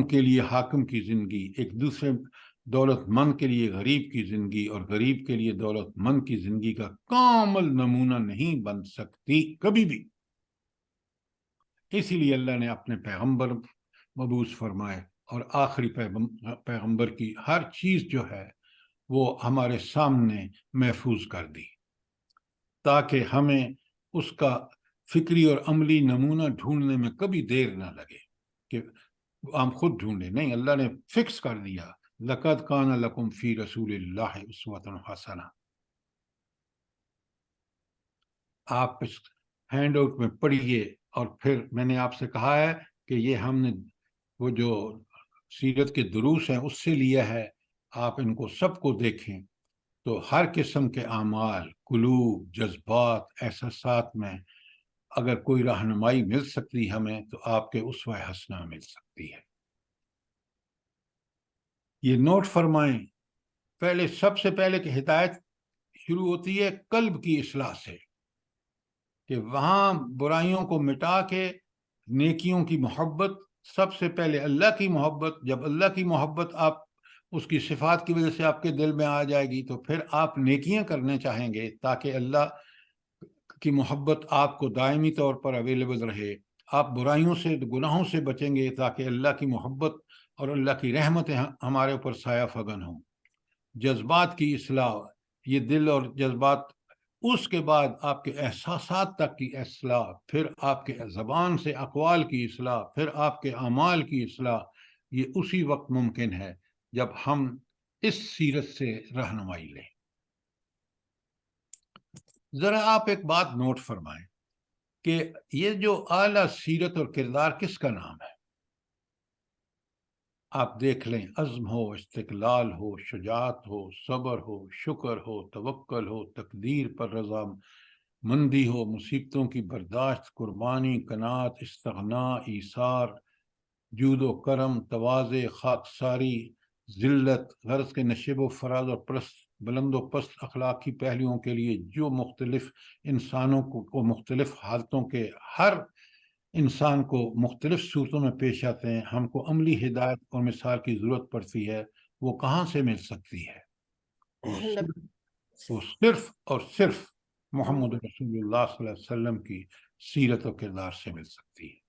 کے لیے حاکم کی زندگی، ایک دوسرے دولت مند کے لیے غریب کی زندگی، اور غریب کے لیے دولت مند کی زندگی کا کامل نمونہ نہیں بن سکتی کبھی بھی۔ اسی لیے اللہ نے اپنے پیغمبر مبعوث فرمائے، اور آخری پیغمبر کی ہر چیز جو ہے وہ ہمارے سامنے محفوظ کر دی، تاکہ ہمیں اس کا فکری اور عملی نمونہ ڈھونڈنے میں کبھی دیر نہ لگے کہ ہم خود ڈھونڈیں، نہیں، اللہ نے فکس کر دیا، لَقَدْ كَانَ لَكُمْ فِي رَسُولِ اللَّهِ أُسْوَةٌ حَسَنَةٌ۔ آپ اس ہینڈ آؤٹ میں پڑھیے، اور پھر میں نے آپ سے کہا ہے کہ یہ ہم نے وہ جو سیرت کے دروس ہیں اس سے لیا ہے، آپ ان کو سب کو دیکھیں تو ہر قسم کے اعمال، قلوب، جذبات، احساسات میں اگر کوئی رہنمائی مل سکتی ہمیں تو آپ کے اسوہ حسنہ مل سکتی ہے. یہ نوٹ فرمائیں، پہلے سب سے پہلے کہ ہدایت شروع ہوتی ہے قلب کی اصلاح سے، کہ وہاں برائیوں کو مٹا کے نیکیوں کی محبت، سب سے پہلے اللہ کی محبت. جب اللہ کی محبت آپ اس کی صفات کی وجہ سے آپ کے دل میں آ جائے گی تو پھر آپ نیکیاں کرنے چاہیں گے تاکہ اللہ کی محبت آپ کو دائمی طور پر اویلیبل رہے. آپ برائیوں سے، گناہوں سے بچیں گے تاکہ اللہ کی محبت اور اللہ کی رحمتیں ہمارے اوپر سایہ فگن ہوں. جذبات کی اصلاح، یہ دل اور جذبات، اس کے بعد آپ کے احساسات تک کی اصلاح، پھر آپ کے زبان سے اقوال کی اصلاح، پھر آپ کے اعمال کی اصلاح. یہ اسی وقت ممکن ہے جب ہم اس سیرت سے رہنمائی لیں. ذرا آپ ایک بات نوٹ فرمائیں کہ یہ جو اعلیٰ سیرت اور کردار کس کا نام ہے؟ آپ دیکھ لیں، عزم ہو، استقلال ہو، شجاعت ہو، صبر ہو، شکر ہو، توکل ہو، تقدیر پر رضا مندی ہو، مصیبتوں کی برداشت، قربانی، قناعت، استغنا، ایثار، جود و کرم، تواضع، خاکساری، ذلت، غرض کے نشیب و فراز اور بلند و پست اخلاقی پہلوؤں کے لیے جو مختلف انسانوں کو مختلف حالتوں کے ہر انسان کو مختلف صورتوں میں پیش آتے ہیں، ہم کو عملی ہدایت اور مثال کی ضرورت پڑتی ہے. وہ کہاں سے مل سکتی ہے؟ وہ صرف اور صرف محمد رسول اللہ صلی اللہ علیہ وسلم کی سیرت و کردار سے مل سکتی ہے.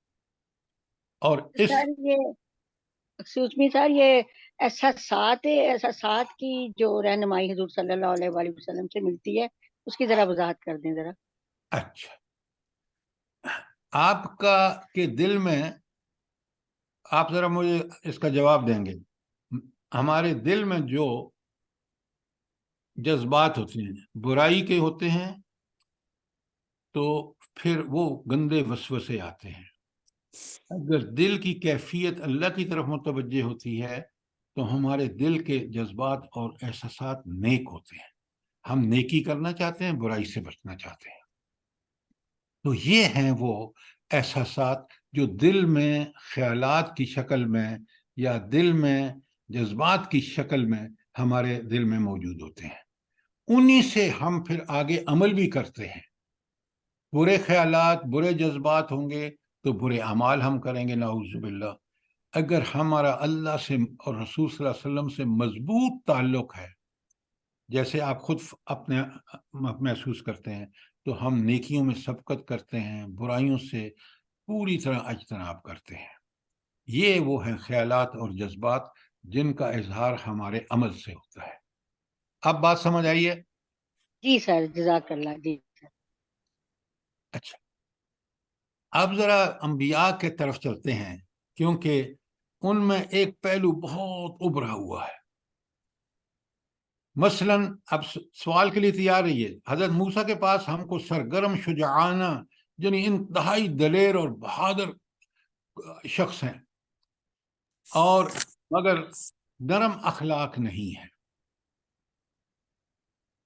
اور اس سر یہ ایکسکیوز می سر، یہ احساسات کی جو رہنمائی حضور صلی اللہ علیہ وآلہ وسلم سے ملتی ہے، اس کی ذرا وضاحت کر دیں ذرا. اچھا، آپ کا کے دل میں، آپ ذرا مجھے اس کا جواب دیں گے، ہمارے دل میں جو جذبات ہوتے ہیں برائی کے ہوتے ہیں تو پھر وہ گندے وسوسے آتے ہیں. اگر دل کی کیفیت اللہ کی طرف متوجہ ہوتی ہے تو ہمارے دل کے جذبات اور احساسات نیک ہوتے ہیں. ہم نیکی کرنا چاہتے ہیں، برائی سے بچنا چاہتے ہیں. تو یہ ہیں وہ احساسات جو دل میں خیالات کی شکل میں یا دل میں جذبات کی شکل میں ہمارے دل میں موجود ہوتے ہیں. انہی سے ہم پھر آگے عمل بھی کرتے ہیں. برے خیالات، برے جذبات ہوں گے تو برے اعمال ہم کریں گے، نعوذ باللہ. اگر ہمارا اللہ سے اور رسول صلی اللہ علیہ وسلم سے مضبوط تعلق ہے، جیسے آپ خود اپنے محسوس کرتے ہیں، تو ہم نیکیوں میں سبقت کرتے ہیں، برائیوں سے پوری طرح اجتناب کرتے ہیں. یہ وہ ہیں خیالات اور جذبات جن کا اظہار ہمارے عمل سے ہوتا ہے. اب بات سمجھ آئیے؟ جی سر، جزاک اللہ. جی سر. اچھا، اب ذرا انبیاء کے طرف چلتے ہیں، کیونکہ ان میں ایک پہلو بہت ابھرا ہوا ہے. مثلا اب سوال کے لیے تیار رہیے. حضرت موسیٰ کے پاس ہم کو سرگرم، شجاعانہ، یعنی انتہائی دلیر اور بہادر شخص ہیں، اور مگر نرم اخلاق نہیں ہے.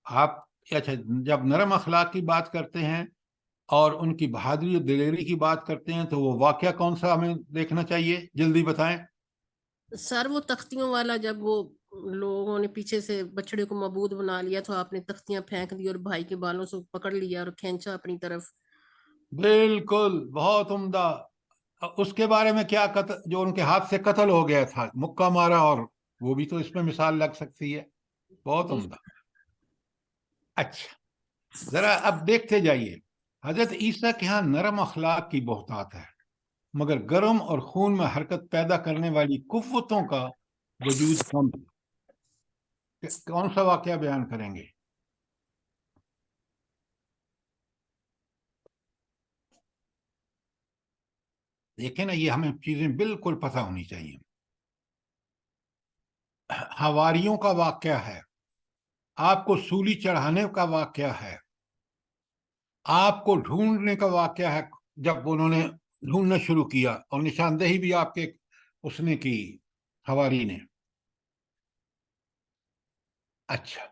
آپ اچھا، جب نرم اخلاق کی بات کرتے ہیں اور ان کی بہادری اور دلیری کی بات کرتے ہیں تو وہ واقعہ کون سا ہمیں دیکھنا چاہیے؟ جلدی بتائیں. سر وہ تختیوں والا، جب وہ لوگوں نے پیچھے سے بچڑے کو معبود بنا لیا تو آپ نے تختیاں پھینک دی اور بھائی کے بالوں سے پکڑ لیا اور کھینچا اپنی طرف. بالکل، بہت عمدہ. اس کے بارے میں کیا جو ان کے ہاتھ سے قتل ہو گیا تھا، مکہ مارا، اور وہ بھی تو اس میں مثال لگ سکتی ہے. بہت جی. عمدہ. اچھا، ذرا اب دیکھتے جائیے. حضرت عیسیٰ کے ہاں نرم اخلاق کی بہتات ہے، مگر گرم اور خون میں حرکت پیدا کرنے والی قوتوں کا وجود کم ہے. کون سا واقعہ بیان کریں گے؟ دیکھیں نا، یہ ہمیں چیزیں بالکل پتہ ہونی چاہیے. حواریوں کا واقعہ ہے، آپ کو سولی چڑھانے کا واقعہ ہے، آپ کو ڈھونڈنے کا واقعہ ہے جب انہوں نے ڈھونڈنا شروع کیا، اور نشاندہی بھی آپ کے اس نے کی، حواری نے. اچھا،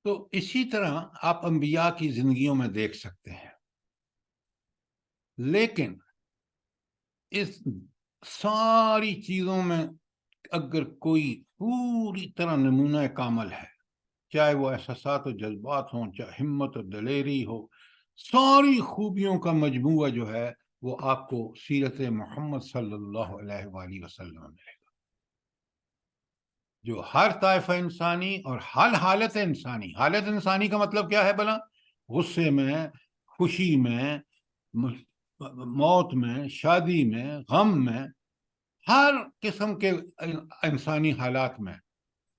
تو اسی طرح آپ انبیاء کی زندگیوں میں دیکھ سکتے ہیں، لیکن اس ساری چیزوں میں اگر کوئی پوری طرح نمونہ کامل ہے، چاہے وہ احساسات و جذبات ہوں، چاہے ہمت و دلیری ہو، ساری خوبیوں کا مجموعہ جو ہے وہ آپ کو سیرت محمد صلی اللہ علیہ وآلہ وسلم میں ملے گا، جو ہر طائفہ انسانی اور ہر حالت انسانی کا مطلب کیا ہے بھلا؟ غصے میں، خوشی میں، موت میں، شادی میں، غم میں، ہر قسم کے انسانی حالات میں،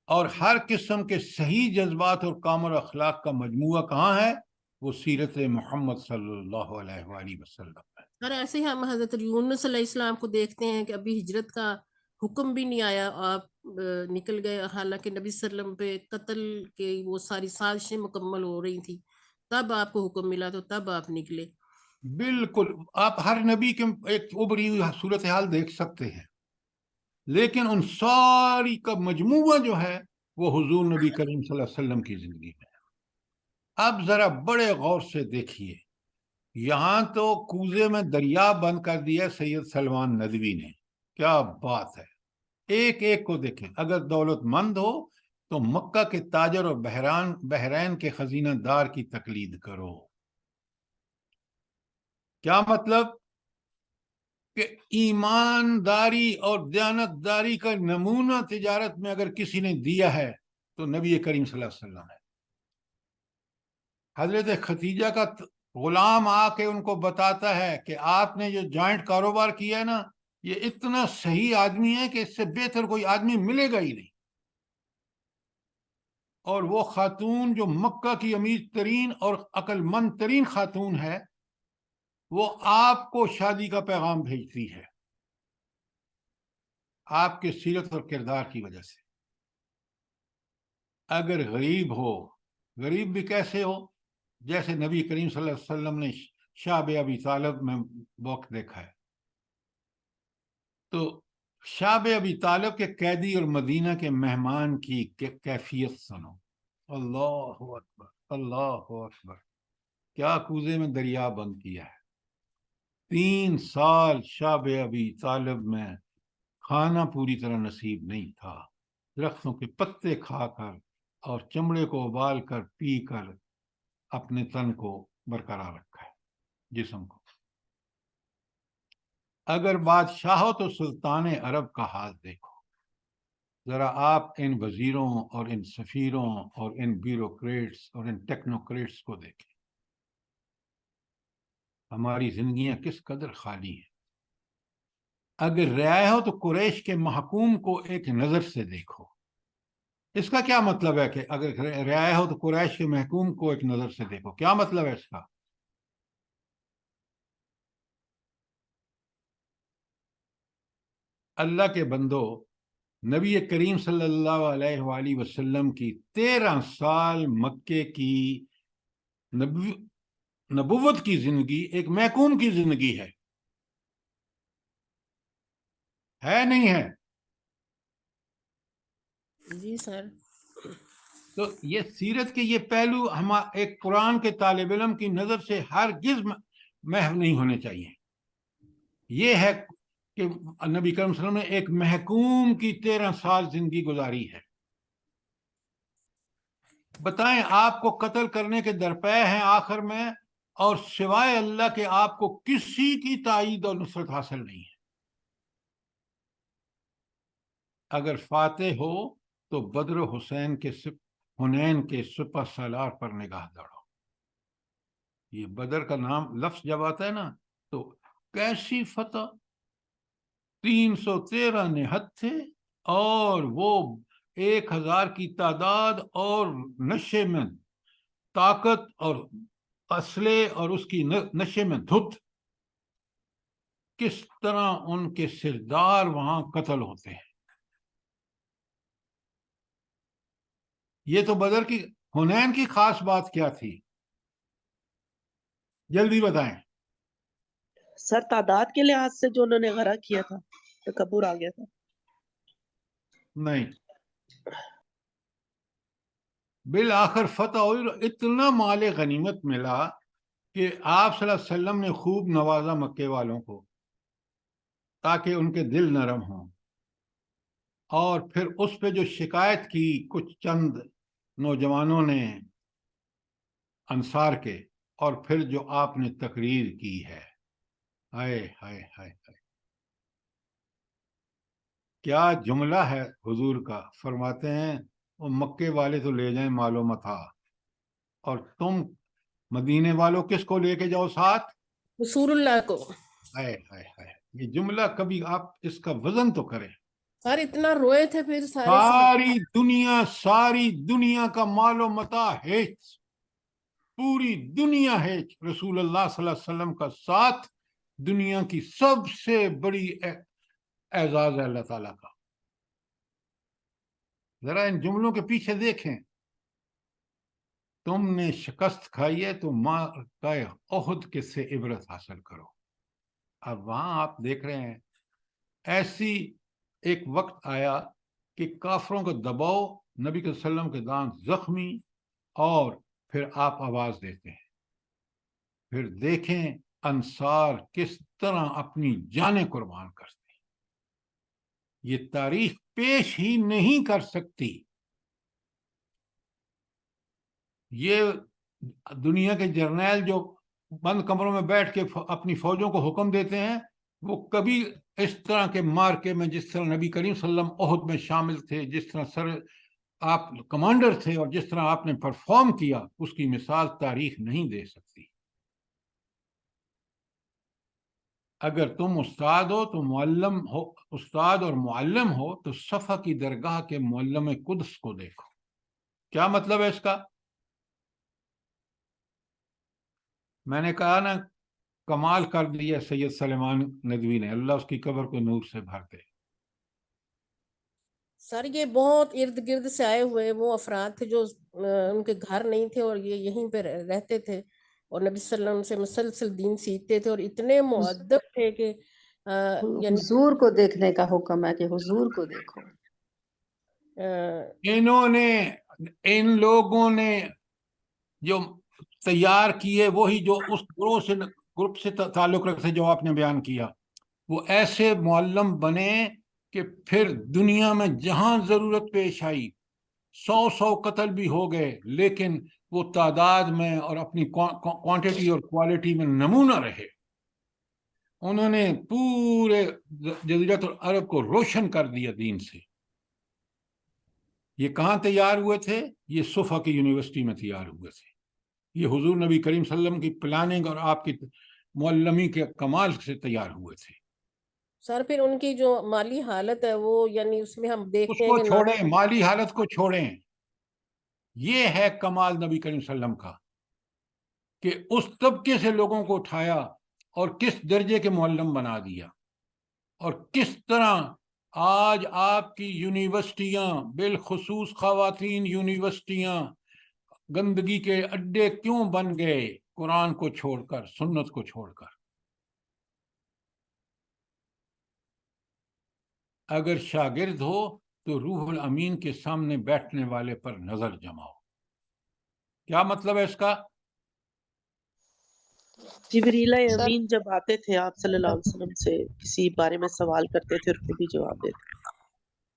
اور ہر قسم کے صحیح جذبات اور کامل اخلاق کا مجموعہ کہاں ہے؟ وہ سیرت محمد صلی اللہ علیہ وآلہ وسلم ہے۔ اور ایسے ہی ہم حضرت یونس علیہ السلام کو دیکھتے ہیں کہ ابھی ہجرت کا حکم بھی نہیں آیا، آپ نکل گئے، حالانکہ نبی صلی اللہ علیہ وسلم پہ قتل کے وہ ساری سازشیں مکمل ہو رہی تھی، تب آپ کو حکم ملا تو تب آپ نکلے۔ بالکل، آپ ہر نبی کے ایک ابری ہوئی صورتحال دیکھ سکتے ہیں، لیکن ان ساری کا مجموعہ جو ہے وہ حضور نبی کریم صلی اللہ علیہ وسلم کی زندگی میں ہے۔ اب ذرا بڑے غور سے دیکھیے، یہاں تو کوزے میں دریا بند کر دیا سید سلمان ندوی نے، کیا بات ہے! ایک ایک کو دیکھیں، اگر دولت مند ہو تو مکہ کے تاجر اور بحرین کے خزینہ دار کی تقلید کرو۔ کیا مطلب؟ کہ ایمانداری اور دیانتداری کا نمونہ تجارت میں اگر کسی نے دیا ہے تو نبی کریم صلی اللہ علیہ وسلم ہے۔ حضرت خدیجہ کا غلام آ کے ان کو بتاتا ہے کہ آپ نے جو جوائنٹ کاروبار کیا ہے نا، یہ اتنا صحیح آدمی ہے کہ اس سے بہتر کوئی آدمی ملے گا ہی نہیں، اور وہ خاتون جو مکہ کی امیر ترین اور عقل مند ترین خاتون ہے، وہ آپ کو شادی کا پیغام بھیجتی ہے آپ کے سیرت اور کردار کی وجہ سے۔ اگر غریب ہو، غریب بھی کیسے ہو؟ جیسے نبی کریم صلی اللہ علیہ وسلم نے شعب ابی طالب میں وقت دیکھا ہے، تو شعب ابی طالب کے قیدی اور مدینہ کے مہمان کی کیفیت سنو، اللہ اکبر، اللہ اکبر، کیا کوزے میں دریا بند کیا ہے۔ 3 سال شعب ابی طالب میں کھانا پوری طرح نصیب نہیں تھا، درختوں کے پتے کھا کر اور چمڑے کو ابال کر پی کر اپنے تن کو برقرار رکھا ہے، جسم کو۔ اگر بادشاہ ہو تو سلطان عرب کا حال دیکھو، ذرا آپ ان وزیروں اور ان سفیروں اور ان بیوروکریٹس اور ان ٹیکنوکریٹس کو دیکھیں، ہماری زندگیاں کس قدر خالی ہیں۔ اگر رعایا ہو تو قریش کے محکوم کو ایک نظر سے دیکھو۔ اس کا کیا مطلب ہے کہ اگر رعایا ہو تو قریش کے محکوم کو ایک نظر سے دیکھو؟ کیا مطلب ہے اس کا؟ اللہ کے بندو، نبی کریم صلی اللہ علیہ وآلہ وسلم کی 13 سال مکے کی نبوت کی زندگی ایک محکوم کی زندگی ہے نہیں ہے؟ جی سر۔ تو یہ سیرت کے یہ پہلو ایک قرآن کے طالب علم کی نظر سے ہرگز محو نہیں ہونے چاہیے۔ یہ ہے کہ نبی کریم صلی اللہ علیہ وسلم نے ایک محکوم کی 13 سال زندگی گزاری ہے۔ بتائیں، آپ کو قتل کرنے کے درپے ہیں آخر میں، اور سوائے اللہ کے آپ کو کسی کی تائید اور نصرت حاصل نہیں ہے۔ اگر فاتح ہو تو بدر و حنین کے سپہ سالار پر نگاہ دوڑو۔ یہ بدر کا نام لفظ جب آتا ہے نا تو کیسی فتح! 313 نہت تھے، اور وہ 1000 کی تعداد اور نشے میں طاقت اور اسلحے اور اس کی نشے میں دھت، کس طرح ان کے سردار وہاں قتل ہوتے ہیں۔ یہ تو بدر کی حنین کی خاص بات کیا تھی؟ جلدی بتائیں۔ سر تعداد کے لحاظ سے جو انہوں نے غرق کیا تھا، تکبر آ گیا تھا؟ نہیں، بالآخر فتح ہوئی، اتنا مال غنیمت ملا کہ آپ صلی اللہ علیہ وسلم نے خوب نوازا مکے والوں کو تاکہ ان کے دل نرم ہوں، اور پھر اس پہ جو شکایت کی کچھ چند نوجوانوں نے انصار کے، اور پھر جو آپ نے تقریر کی ہے، ہائے ہائے ہائے ہائے، کیا جملہ ہے حضور کا. فرماتے ہیں وہ مکے والے تو لے جائیں مال و متاع، اور تم مدینے والوں کس کو لے کے جاؤ ساتھ؟ رسول اللہ کو. ہائے ہائے ہائے، یہ جملہ کبھی آپ اس کا وزن تو کریں. سر اتنا روئے تھے پھر سارے ساری دنیا کا مال و متاع ہے، پوری دنیا ہے، رسول اللہ صلی اللہ علیہ وسلم کا ساتھ دنیا کی سب سے بڑی اعزاز ہے اللہ تعالیٰ کا. ذرا ان جملوں کے پیچھے دیکھیں. تم نے شکست کھائی ہے تو مارکہ احد کے سے عبرت حاصل کرو. اب وہاں آپ دیکھ رہے ہیں ایسی ایک وقت آیا کہ کافروں کا دباؤ، نبی صلی اللہ علیہ وسلم کے دانت زخمی، اور پھر آپ آواز دیتے ہیں. پھر دیکھیں انصار کس طرح اپنی جانیں قربان کرتے ہیں. یہ تاریخ پیش ہی نہیں کر سکتی. یہ دنیا کے جرنیل جو بند کمروں میں بیٹھ کے اپنی فوجوں کو حکم دیتے ہیں، وہ کبھی اس طرح کے مارکے میں، جس طرح نبی کریم صلی اللہ علیہ وسلم احد میں شامل تھے، جس طرح آپ کمانڈر تھے اور جس طرح آپ نے پرفارم کیا، اس کی مثال تاریخ نہیں دے سکتی. اگر تم استاد ہو تو معلم ہو، استاد اور معلم ہو تو صفا کی درگاہ کے معلم قدس کو دیکھو. کیا مطلب ہے اس کا؟ میں نے کہا نا، کمال کر دیا سید سلیمان ندوی نے، اللہ اس کی قبر کو نور سے بھر دے. سر یہ بہت ارد گرد سے آئے ہوئے وہ افراد تھے جو ان کے گھر نہیں تھے اور یہ یہیں پہ رہتے تھے، اور نبی صلی اللہ علیہ وسلم سے مسلسل دین سیکھتے تھے، اور اتنے مؤدب تھے کہ یعنی حضور کو دیکھنے کا حکم ہے کہ حضور کو دیکھو. ان لوگوں نے جو تیار کیے، وہی جو اس گروپ سے تعلق رکھتے جو آپ نے بیان کیا، وہ ایسے معلم بنے کہ پھر دنیا میں جہاں ضرورت پیش آئی 100 قتل بھی ہو گئے، لیکن وہ تعداد میں اور اپنی کوانٹٹی اور کوالٹی میں نمونہ رہے. انہوں نے پورے جزیرۃ العرب کو روشن کر دیا دین سے. یہ کہاں تیار ہوئے تھے؟ یہ صفا کی یونیورسٹی میں تیار ہوئے تھے. یہ حضور نبی کریم صلی اللہ علیہ وسلم کی پلاننگ اور آپ کی معلمی کے کمال سے تیار ہوئے تھے. سر پھر ان کی جو مالی حالت ہے وہ، یعنی اس میں ہم اس دیکھتے کو ہیں کہ چھوڑیں، مالی حالت کو چھوڑیں. یہ ہے کمال نبی کریم صلی اللہ علیہ وسلم کا کہ اس طبقے سے لوگوں کو اٹھایا اور کس درجے کے معلم بنا دیا، اور کس طرح آج آپ کی یونیورسٹیاں، بالخصوص خواتین یونیورسٹیاں، گندگی کے اڈے کیوں بن گئے؟ قرآن کو چھوڑ کر، سنت کو چھوڑ کر. اگر شاگرد ہو تو روح الامین کے سامنے بیٹھنے والے پر نظر جماؤ. کیا مطلب ہے اس کا؟ جبریل امین جب آتے تھے آپ صلی اللہ علیہ وسلم سے کسی بارے میں سوال کرتے تھے اور خود ہی جواب دیتے.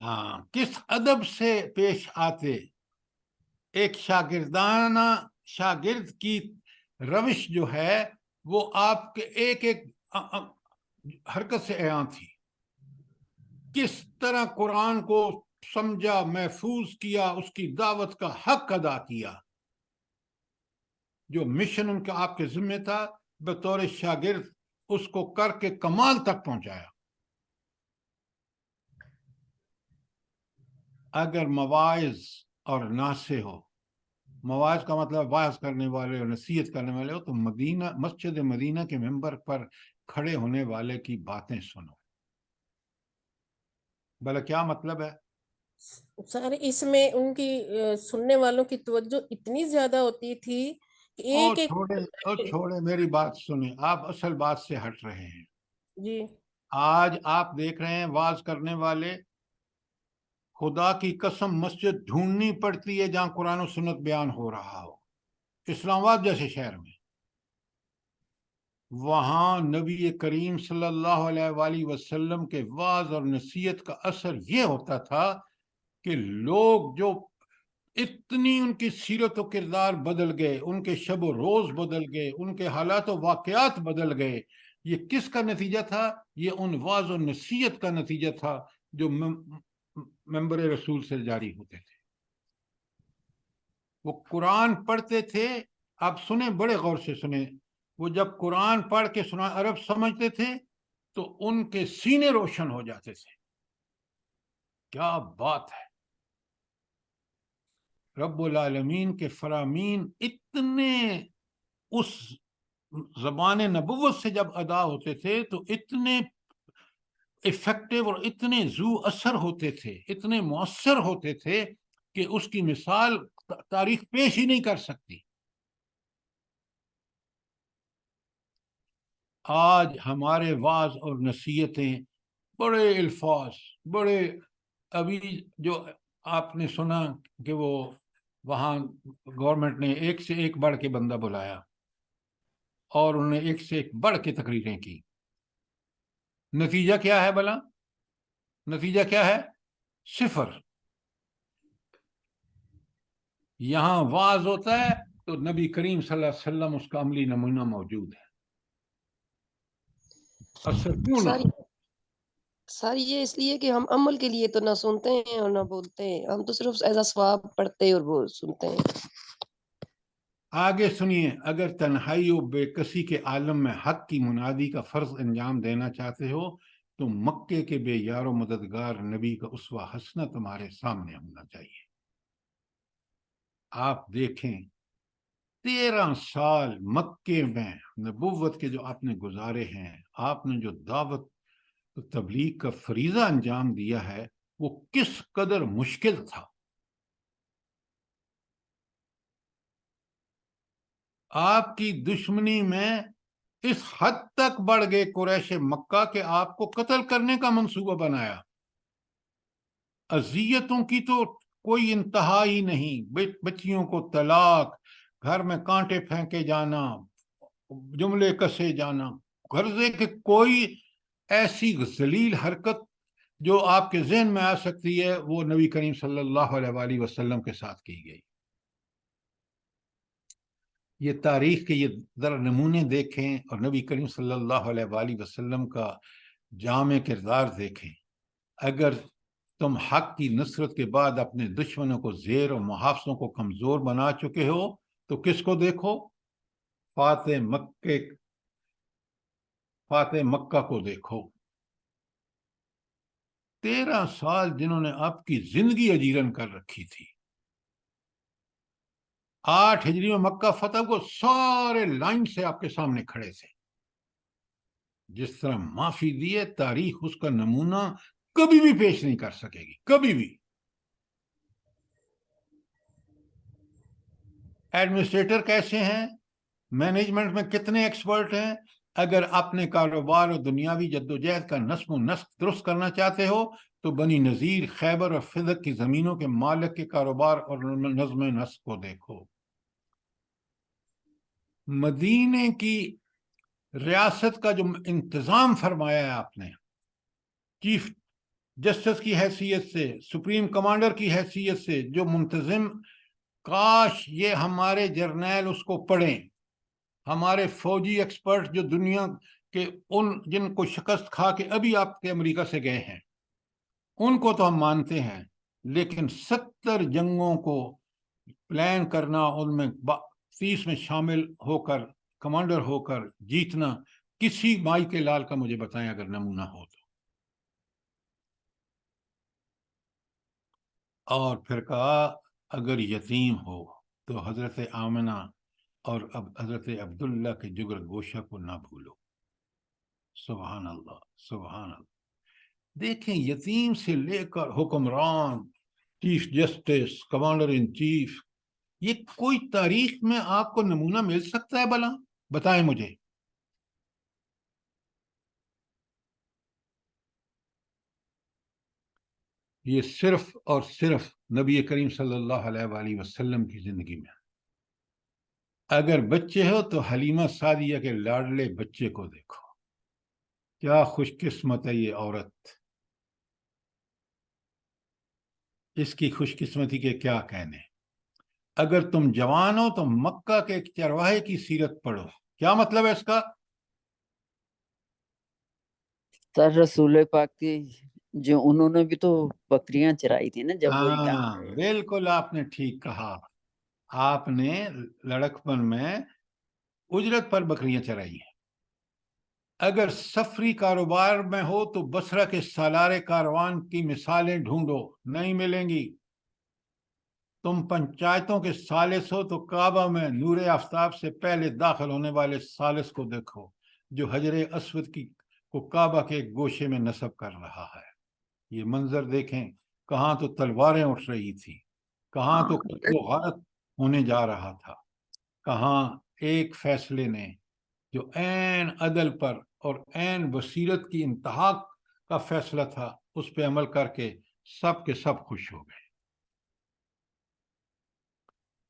ہاں، کس ادب سے پیش آتے. ایک شاگرد کی روش جو ہے وہ آپ کے ایک ایک حرکت سے عیاں تھی. کس طرح قرآن کو سمجھا، محفوظ کیا، اس کی دعوت کا حق ادا کیا. جو مشن ان کا آپ کے ذمہ تھا، بطور شاگرد اس کو کر کے کمال تک پہنچایا. اگر مواعظ اور ناصح ہو، مواعظ کا مطلب واعظ کرنے والے اور نصیحت کرنے والے ہو، تو مسجد مدینہ کے ممبر پر کھڑے ہونے والے کی باتیں سنو. بھلا کیا مطلب ہے؟ سر اس میں ان کی سننے والوں کی توجہ اتنی زیادہ ہوتی تھی کہ ایک چھوڑے میری بات سنیں، آپ اصل بات سے ہٹ رہے ہیں. جی آج آپ دیکھ رہے ہیں واعظ کرنے والے خدا کی قسم مسجد ڈھونڈنی پڑتی ہے جہاں قرآن و سنت بیان ہو رہا ہو. اسلام آباد جیسے شہر میں وہاں نبی کریم صلی اللہ علیہ وآلہ وسلم کے وعظ اور نصیحت کا اثر یہ ہوتا تھا کہ لوگ جو اتنی ان کی سیرت و کردار بدل گئے، ان کے شب و روز بدل گئے، ان کے حالات و واقعات بدل گئے. یہ کس کا نتیجہ تھا؟ یہ ان وعظ و نصیحت کا نتیجہ تھا جو منبر رسول سے جاری ہوتے تھے. وہ قرآن پڑھتے تھے. آپ سنیں، بڑے غور سے سنیں. وہ جب قرآن پڑھ کے سنا عرب سمجھتے تھے تو ان کے سینے روشن ہو جاتے تھے. کیا بات ہے! رب العالمین کے فرامین اتنے اس زبان نبوت سے جب ادا ہوتے تھے تو اتنے افیکٹو اور اتنے ذو اثر ہوتے تھے، اتنے مؤثر ہوتے تھے کہ اس کی مثال تاریخ پیش ہی نہیں کر سکتی. آج ہمارے وعظ اور نصیحتیں بڑے الفاظ، بڑے، ابھی جو آپ نے سنا کہ وہ وہاں گورنمنٹ نے ایک سے ایک بڑھ کے بندہ بلایا اور انہوں نے ایک سے ایک بڑھ کے تقریریں کی. نتیجہ کیا ہے بھلا؟ نتیجہ کیا ہے؟ صفر. یہاں وعظ ہوتا ہے تو نبی کریم صلی اللہ علیہ وسلم اس کا عملی نمونہ موجود ہے. اثر کیوں نہ ہو؟ سر یہ اس لیے کہ ہم عمل کے لیے تو نہ سنتے ہیں اور نہ بولتے ہیں، ہم تو صرف ایز ثواب پڑھتے اور وہ سنتے ہیں. آگے سنیے. اگر تنہائی و بے کسی کے عالم میں حق کی منادی کا فرض انجام دینا چاہتے ہو تو مکے کے بے یار و مددگار نبی کا اسوہ حسنہ تمہارے سامنے ہونا چاہیے. آپ دیکھیں 13 سال مکے میں نبوت کے جو آپ نے گزارے ہیں، آپ نے جو دعوت تبلیغ کا فریضہ انجام دیا ہے وہ کس قدر مشکل تھا. آپ کی دشمنی میں اس حد تک بڑھ گئے قریش مکہ کہ آپ کو قتل کرنے کا منصوبہ بنایا. اذیتوں کی تو کوئی انتہا ہی نہیں. بچیوں کو طلاق، گھر میں کانٹے پھینکے جانا، جملے کسے جانا. غرضے کہ کوئی ایسی ذلیل حرکت جو آپ کے ذہن میں آ سکتی ہے وہ نبی کریم صلی اللہ علیہ وآلہ وسلم کے ساتھ کی گئی. یہ تاریخ کے یہ ذرا نمونے دیکھیں اور نبی کریم صلی اللہ علیہ وآلہ وسلم کا جامع کردار دیکھیں. اگر تم حق کی نصرت کے بعد اپنے دشمنوں کو زیر و محافظوں کو کمزور بنا چکے ہو تو کس کو دیکھو؟ فاتح مکہ کو دیکھو. 13 سال جنہوں نے آپ کی زندگی اجیرن کر رکھی تھی. 8 ہجری میں مکہ فتح کو سارے لائن سے آپ کے سامنے کھڑے تھے. جس طرح معافی دیے، تاریخ اس کا نمونہ کبھی بھی پیش نہیں کر سکے گی، کبھی بھی. ایڈمنسٹریٹر کیسے ہیں؟ مینجمنٹ میں کتنے ایکسپرٹ ہیں؟ اگر اپنے کاروبار اور دنیاوی جدوجہد کا نظم و نسق درست کرنا چاہتے ہو تو بنی نذیر، خیبر اور فدق کی زمینوں کے مالک کے کاروبار اور نظم و نسق کو دیکھو. مدینے کی ریاست کا جو انتظام فرمایا ہے آپ نے، چیف جسٹس کی حیثیت سے، سپریم کمانڈر کی حیثیت سے جو منتظم، کاش یہ ہمارے جرنیل اس کو پڑھیں. ہمارے فوجی ایکسپرٹ جو دنیا کے ان جن کو شکست کھا کے ابھی آپ کے امریکہ سے گئے ہیں، ان کو تو ہم مانتے ہیں، لیکن 70 جنگوں کو پلان کرنا، ان میں 30 میں شامل ہو کر کمانڈر ہو کر جیتنا، کسی مائی کے لال کا مجھے بتائیں اگر نمونہ ہو تو. اور پھر کہا اگر یتیم ہو تو حضرت آمنہ اور اب حضرت عبداللہ کے جگر گوشہ کو نہ بھولو. سبحان اللہ، سبحان اللہ. دیکھیں یتیم سے لے کر حکمران، chief justice, commander in chief, یہ کوئی تاریخ میں آپ کو نمونہ مل سکتا ہے بھلا؟ بتائیں مجھے. یہ صرف اور صرف نبی کریم صلی اللہ علیہ وآلہ وسلم کی زندگی میں. اگر بچے ہو تو حلیمہ سعدیہ کے لاڈلے بچے کو دیکھو، کیا خوش قسمت ہے یہ عورت، اس کی خوش قسمتی کے کیا کہنے. اگر تم جوان ہو تو مکہ کے ایک چرواہے کی سیرت پڑھو. کیا مطلب ہے اس کا؟ سر رسول پاک کی جو انہوں نے بھی تو بکریاں چرائی تھی نا جب وہ یہاں ہاں آئے. بالکل آپ نے ٹھیک کہا. آپ نے لڑکپن میں اجرت پر بکریاں چرائی ہیں. اگر سفری کاروبار میں ہو تو بصرہ کے سالار کاروان کی مثالیں ڈھونڈو، نہیں ملیں گی. تم پنچایتوں کے ثالث ہو تو کعبہ میں نور آفتاب سے پہلے داخل ہونے والے ثالث کو دیکھو جو حجر اسود کو کعبہ کے گوشے میں نصب کر رہا ہے. یہ منظر دیکھیں، کہاں تو تلواریں اٹھ رہی تھی، کہاں تو قتل و غارت ہونے جا رہا تھا، کہاں ایک فیصلے نے جو عین عدل پر اور عین بصیرت کی انتہا کا فیصلہ تھا اس پہ عمل کر کے سب کے سب خوش ہو گئے.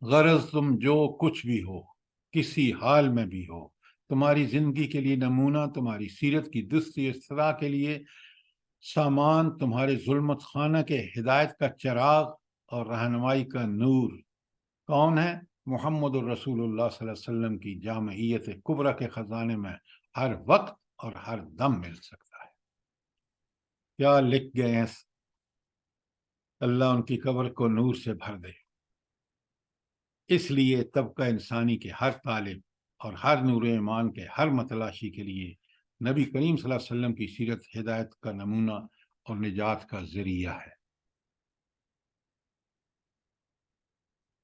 غرض تم جو کچھ بھی ہو، کسی حال میں بھی ہو، تمہاری زندگی کے لیے نمونہ، تمہاری سیرت کی دستی اصطلاح کے لیے سامان، تمہارے ظلمت خانہ کے ہدایت کا چراغ اور رہنمائی کا نور کون ہے؟ محمد الرسول اللہ صلی اللہ علیہ وسلم کی جامعیت کبریٰ کے خزانے میں ہر وقت اور ہر دم مل سکتا ہے. کیا لکھ گئے ہیں، اللہ ان کی قبر کو نور سے بھر دے. اس لیے طبقہ انسانی کے ہر طالب اور ہر نور ایمان کے ہر متلاشی کے لیے نبی کریم صلی اللہ علیہ وسلم کی سیرت ہدایت کا نمونہ اور نجات کا ذریعہ ہے.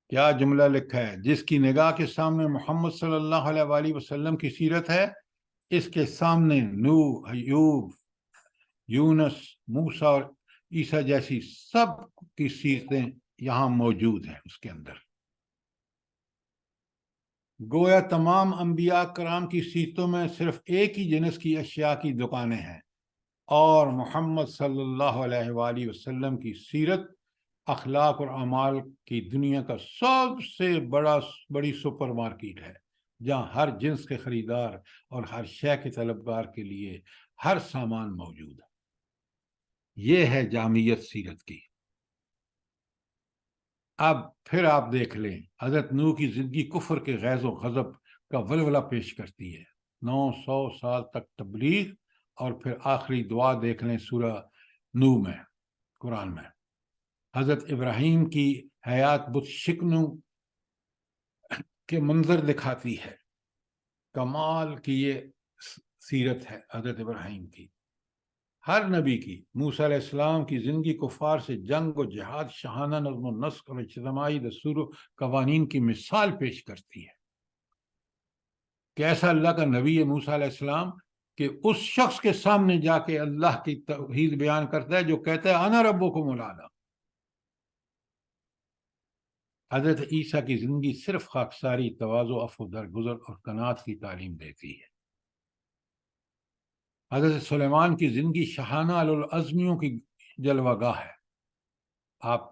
کیا جملہ لکھا ہے، جس کی نگاہ کے سامنے محمد صلی اللہ علیہ وآلہ وسلم کی سیرت ہے، اس کے سامنے نوح، ایوب، یونس، موسیٰ اور عیسیٰ جیسی سب کی سیرتیں یہاں موجود ہیں. اس کے اندر گویا تمام انبیاء کرام کی سیرتوں میں صرف ایک ہی جنس کی اشیاء کی دکانیں ہیں، اور محمد صلی اللہ علیہ وآلہ وسلم کی سیرت اخلاق اور اعمال کی دنیا کا سب سے بڑی سپر مارکیٹ ہے، جہاں ہر جنس کے خریدار اور ہر شے کے طلبگار کے لیے ہر سامان موجود ہے. یہ ہے جامعیت سیرت کی. اب پھر آپ دیکھ لیں، حضرت نوح کی زندگی کفر کے غیظ و غضب کا ولولہ پیش کرتی ہے. 900 سال تک تبلیغ، اور پھر آخری دعا دیکھ لیں سورہ نوح میں، قرآن میں. حضرت ابراہیم کی حیات بت شکنوں کے منظر دکھاتی ہے. کمال کی یہ سیرت ہے حضرت ابراہیم کی. ہر نبی کی، موسیٰ علیہ السلام کی زندگی کفار سے جنگ و جہاد، شاہانہ نظم و نسق اور اجتماعی دستور و قوانین کی مثال پیش کرتی ہے. کیسا اللہ کا نبی ہے موسیٰ علیہ السلام کہ اس شخص کے سامنے جا کے اللہ کی توحید بیان کرتا ہے جو کہتا ہے انا ربکم الاعلی. حضرت عیسیٰ کی زندگی صرف خاکساری، تواضع، عفو، درگزر اور قناعت کی تعلیم دیتی ہے. حضرت سلیمان کی زندگی شاہانہ العزمیوں کی جلوہ گاہ ہے. آپ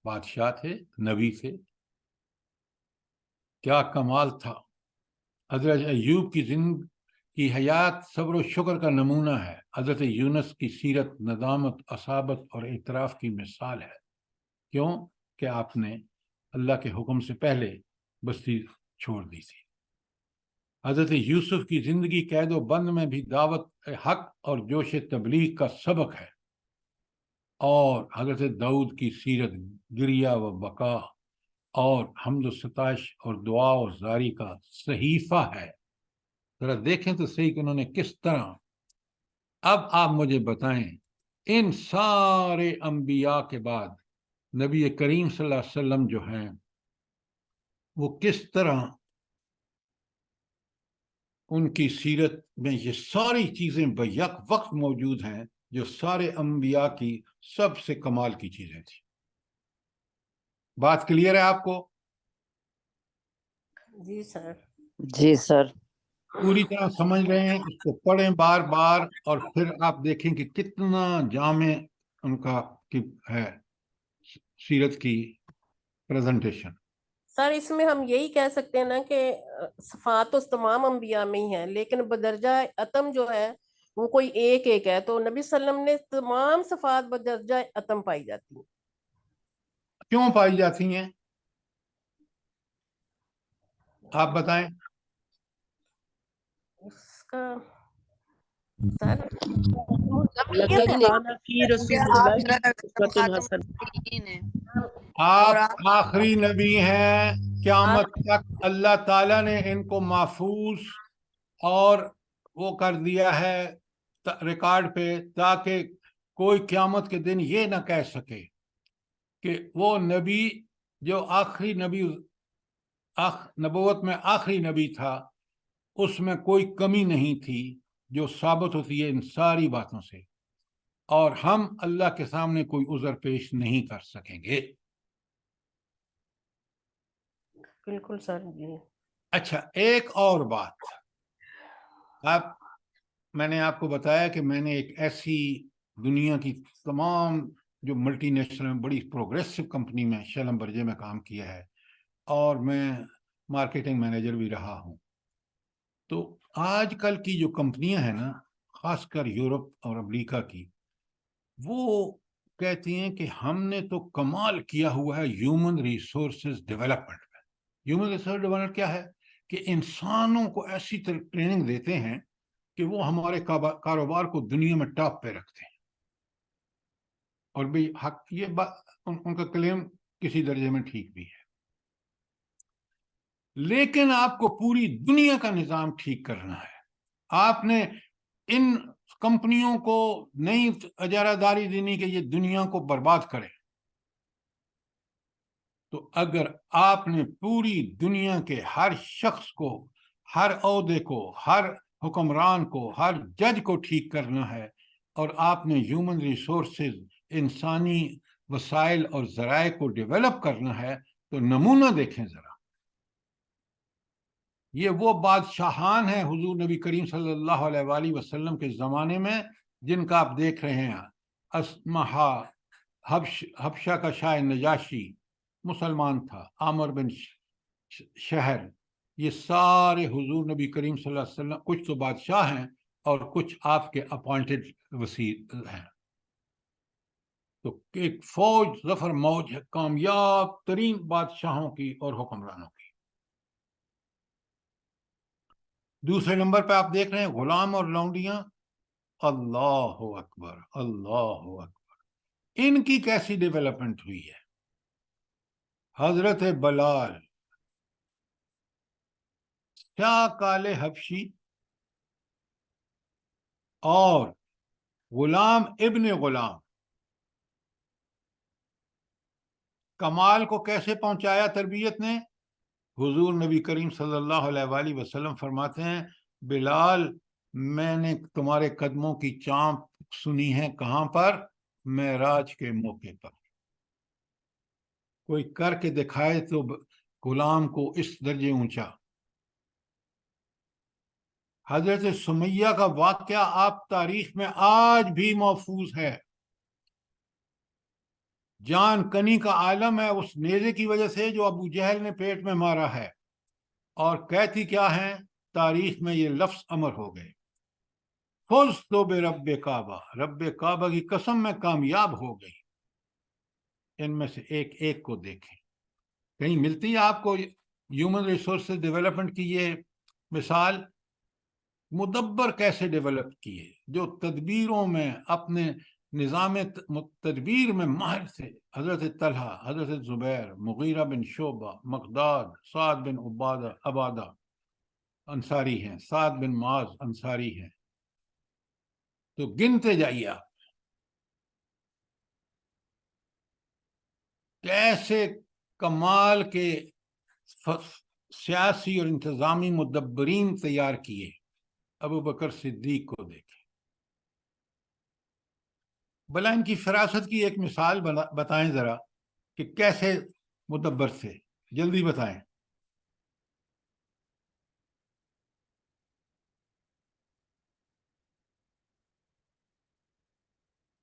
بادشاہ تھے، نبی تھے، کیا کمال تھا. حضرت ایوب کی زندگی کی حیات صبر و شکر کا نمونہ ہے. حضرت یونس کی سیرت ندامت، اصابت اور اعتراف کی مثال ہے. کیوں کہ آپ نے اللہ کے حکم سے پہلے بستی چھوڑ دی تھی. حضرت یوسف کی زندگی قید و بند میں بھی دعوت حق اور جوش تبلیغ کا سبق ہے. اور حضرت داؤد کی سیرت گریہ و بقا اور حمد و ستائش اور دعا و زاری کا صحیفہ ہے. ذرا دیکھیں تو صحیح کہ انہوں نے کس طرح. اب آپ مجھے بتائیں، ان سارے انبیاء کے بعد نبی کریم صلی اللہ علیہ وسلم جو ہیں وہ کس طرح ان کی سیرت میں یہ ساری چیزیں بیک وقت موجود ہیں جو سارے انبیاء کی سب سے کمال کی چیزیں تھیں. بات کلیئر ہے آپ کو؟ جی سر. جی سر. پوری طرح سمجھ رہے ہیں؟ اس کو پڑھیں بار بار اور پھر آپ دیکھیں کہ کتنا جامع ان کا کی ہے سیرت کی پریزنٹیشن. سر اس میں ہم یہی کہہ سکتے ہیں نا کہ صفات تو تمام انبیاء میں ہی ہیں، لیکن بدرجہ اتم جو ہے وہ کوئی ایک ایک ہے، تو نبی صلی اللہ علیہ وسلم نے تمام صفات بدرجہ اتم پائی جاتی ہیں. کیوں پائی جاتی ہیں آپ بتائیں؟ اس کا سر لقد ہے کان فی رسول اللہ اسوۃ حسنہ. آپ آخری نبی ہیں، قیامت تک اللہ تعالیٰ نے ان کو محفوظ اور وہ کر دیا ہے ریکارڈ پہ، تاکہ کوئی قیامت کے دن یہ نہ کہہ سکے کہ وہ نبی جو آخری نبی نبوت میں آخری نبی تھا اس میں کوئی کمی نہیں تھی، جو ثابت ہوتی ہے ان ساری باتوں سے، اور ہم اللہ کے سامنے کوئی عذر پیش نہیں کر سکیں گے. بالکل سر جی. اچھا، ایک اور بات، میں نے آپ کو بتایا کہ میں نے ایک ایسی دنیا کی تمام جو ملٹی نیشنل بڑی پروگریسو کمپنی میں شلم برجے میں کام کیا ہے، اور میں مارکیٹنگ مینیجر بھی رہا ہوں. تو آج کل کی جو کمپنیاں ہیں نا، خاص کر یورپ اور امریکہ کی، وہ کہتی ہیں کہ ہم نے تو کمال کیا ہوا ہے ہیومن ریسورسز ڈیولپمنٹ میں. ہیومن ریسورس ڈیولپمنٹ کیا ہے کہ انسانوں کو ایسی ٹریننگ دیتے ہیں کہ وہ ہمارے کاروبار کو دنیا میں ٹاپ پہ رکھتے ہیں. اور بھی حق یہ ان کا کلیم کسی درجے میں ٹھیک بھی ہے، لیکن آپ کو پوری دنیا کا نظام ٹھیک کرنا ہے. آپ نے ان کمپنیوں کو نئی اجارہ داری دینی کہ یہ دنیا کو برباد کرے. تو اگر آپ نے پوری دنیا کے ہر شخص کو، ہر عہدے کو، ہر حکمران کو، ہر جج کو ٹھیک کرنا ہے، اور آپ نے ہیومن ریسورسز، انسانی وسائل اور ذرائع کو ڈیولپ کرنا ہے، تو نمونہ دیکھیں ذرا. یہ وہ بادشاہان ہیں حضور نبی کریم صلی اللہ علیہ وآلہ وسلم کے زمانے میں جن کا آپ دیکھ رہے ہیں. اسمہا، حبشہ کا شاہ نجاشی مسلمان تھا، عامر بن شہر، یہ سارے حضور نبی کریم صلی اللہ علیہ وسلم، کچھ تو بادشاہ ہیں اور کچھ آپ کے اپوائنٹڈ وزیر ہیں. تو ایک فوج، ظفر موج ہے کامیاب ترین بادشاہوں کی اور حکمرانوں کی. دوسرے نمبر پہ آپ دیکھ رہے ہیں غلام اور لونڈیاں. اللہ اکبر، اللہ اکبر، ان کی کیسی ڈیولپمنٹ ہوئی ہے. حضرت بلال، شاہ کالے حبشی، اور غلام ابن غلام، کمال کو کیسے پہنچایا تربیت نے؟ حضور نبی کریم صلی اللہ علیہ وآلہ وسلم فرماتے ہیں، بلال میں نے تمہارے قدموں کی چانپ سنی ہے. کہاں پر؟ معراج کے موقع پر. کوئی کر کے دکھائے تو غلام کو اس درجے اونچا. حضرت سمیہ کا واقعہ آپ تاریخ میں آج بھی محفوظ ہے. جان کنی کا عالم ہے اس نیزے کی وجہ سے جو ابو جہل نے پیٹ میں مارا ہے، اور کہتی کیا ہیں تاریخ میں یہ لفظ امر ہو گئے، فزت برب کعبہ، رب کعبہ کی قسم میں کامیاب ہو گئی. ان میں سے ایک ایک کو دیکھیں. کہیں ملتی ہے آپ کو ہیومن ریسورسز ڈیولپمنٹ کی یہ مثال؟ مدبر کیسے ڈیولپ کیے، جو تدبیروں میں اپنے نظام تدبیر میں ماہر تھے. حضرت طلحہ، حضرت زبیر، مغیرہ بن شعبہ، مقداد، سعد بن عبادہ انصاری ہیں، سعد بن معاذ انصاری ہیں. تو گنتے جائیے آپ کیسے کمال کے سیاسی اور انتظامی مدبرین تیار کیے. ابو بکر صدیق کو دیکھیں. بلا ان کی فراست کی ایک مثال بتائیں ذرا کہ کیسے مدبر تھے، جلدی بتائیں.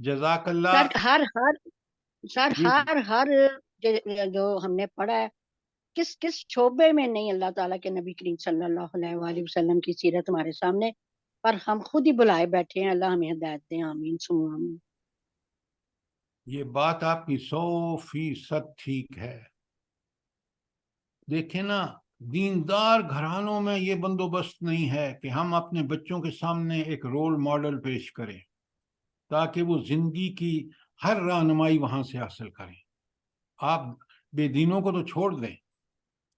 جزاک اللہ. سر جی جی. ہر جو ہم نے پڑھا ہے کس شعبے میں نہیں اللہ تعالیٰ کے نبی کریم صلی اللہ علیہ وآلہ وسلم کی سیرت ہمارے سامنے، پر ہم خود ہی بلائے بیٹھے ہیں. اللہ ہمیں ہدایت دیں، آمین ثم آمین. یہ بات آپ کی 100% ٹھیک ہے. دیکھیں نا، دیندار گھرانوں میں یہ بندوبست نہیں ہے کہ ہم اپنے بچوں کے سامنے ایک رول ماڈل پیش کریں تاکہ وہ زندگی کی ہر رہنمائی وہاں سے حاصل کریں. آپ بے دینوں کو تو چھوڑ دیں،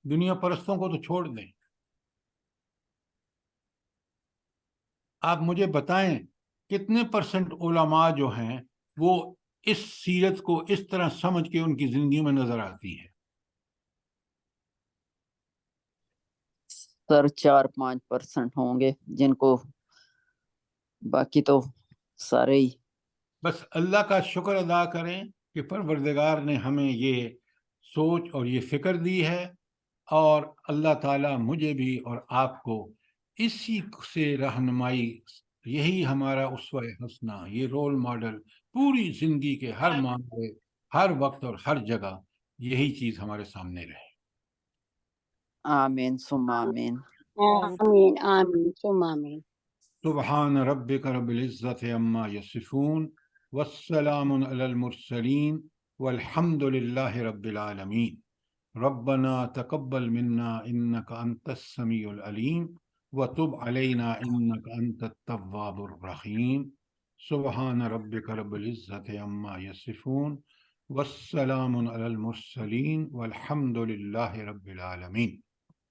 دنیا پرستوں کو تو چھوڑ دیں. آپ مجھے بتائیں کتنے % علماء جو ہیں وہ اس سیرت کو اس طرح سمجھ کے ان کی زندگی میں نظر آتی ہے؟ سر 4-5% ہوں گے جن کو، باقی تو سارے ہی. بس اللہ کا شکر ادا کریں کہ پروردگار نے ہمیں یہ سوچ اور یہ فکر دی ہے، اور اللہ تعالیٰ مجھے بھی اور آپ کو اسی سے رہنمائی، یہی ہمارا اسوہ حسنہ، یہ رول ماڈل پوری زندگی کے ہر معاملے، ہر وقت اور ہر جگہ یہی چیز ہمارے سامنے رہے. آمین ثم آمین. آمین آمین ثم آمین. سبحان ربک رب العزت عما یصفون والسلام علی المرسلین والحمد للہ رب العالمین. ربنا تقبل منا انک انت السمیع العلیم وتب علینا انک انت التواب الرحیم. سبحان ربک رب العزت عما یصفون والسلام علی المرسلین والحمد للہ رب العالمین.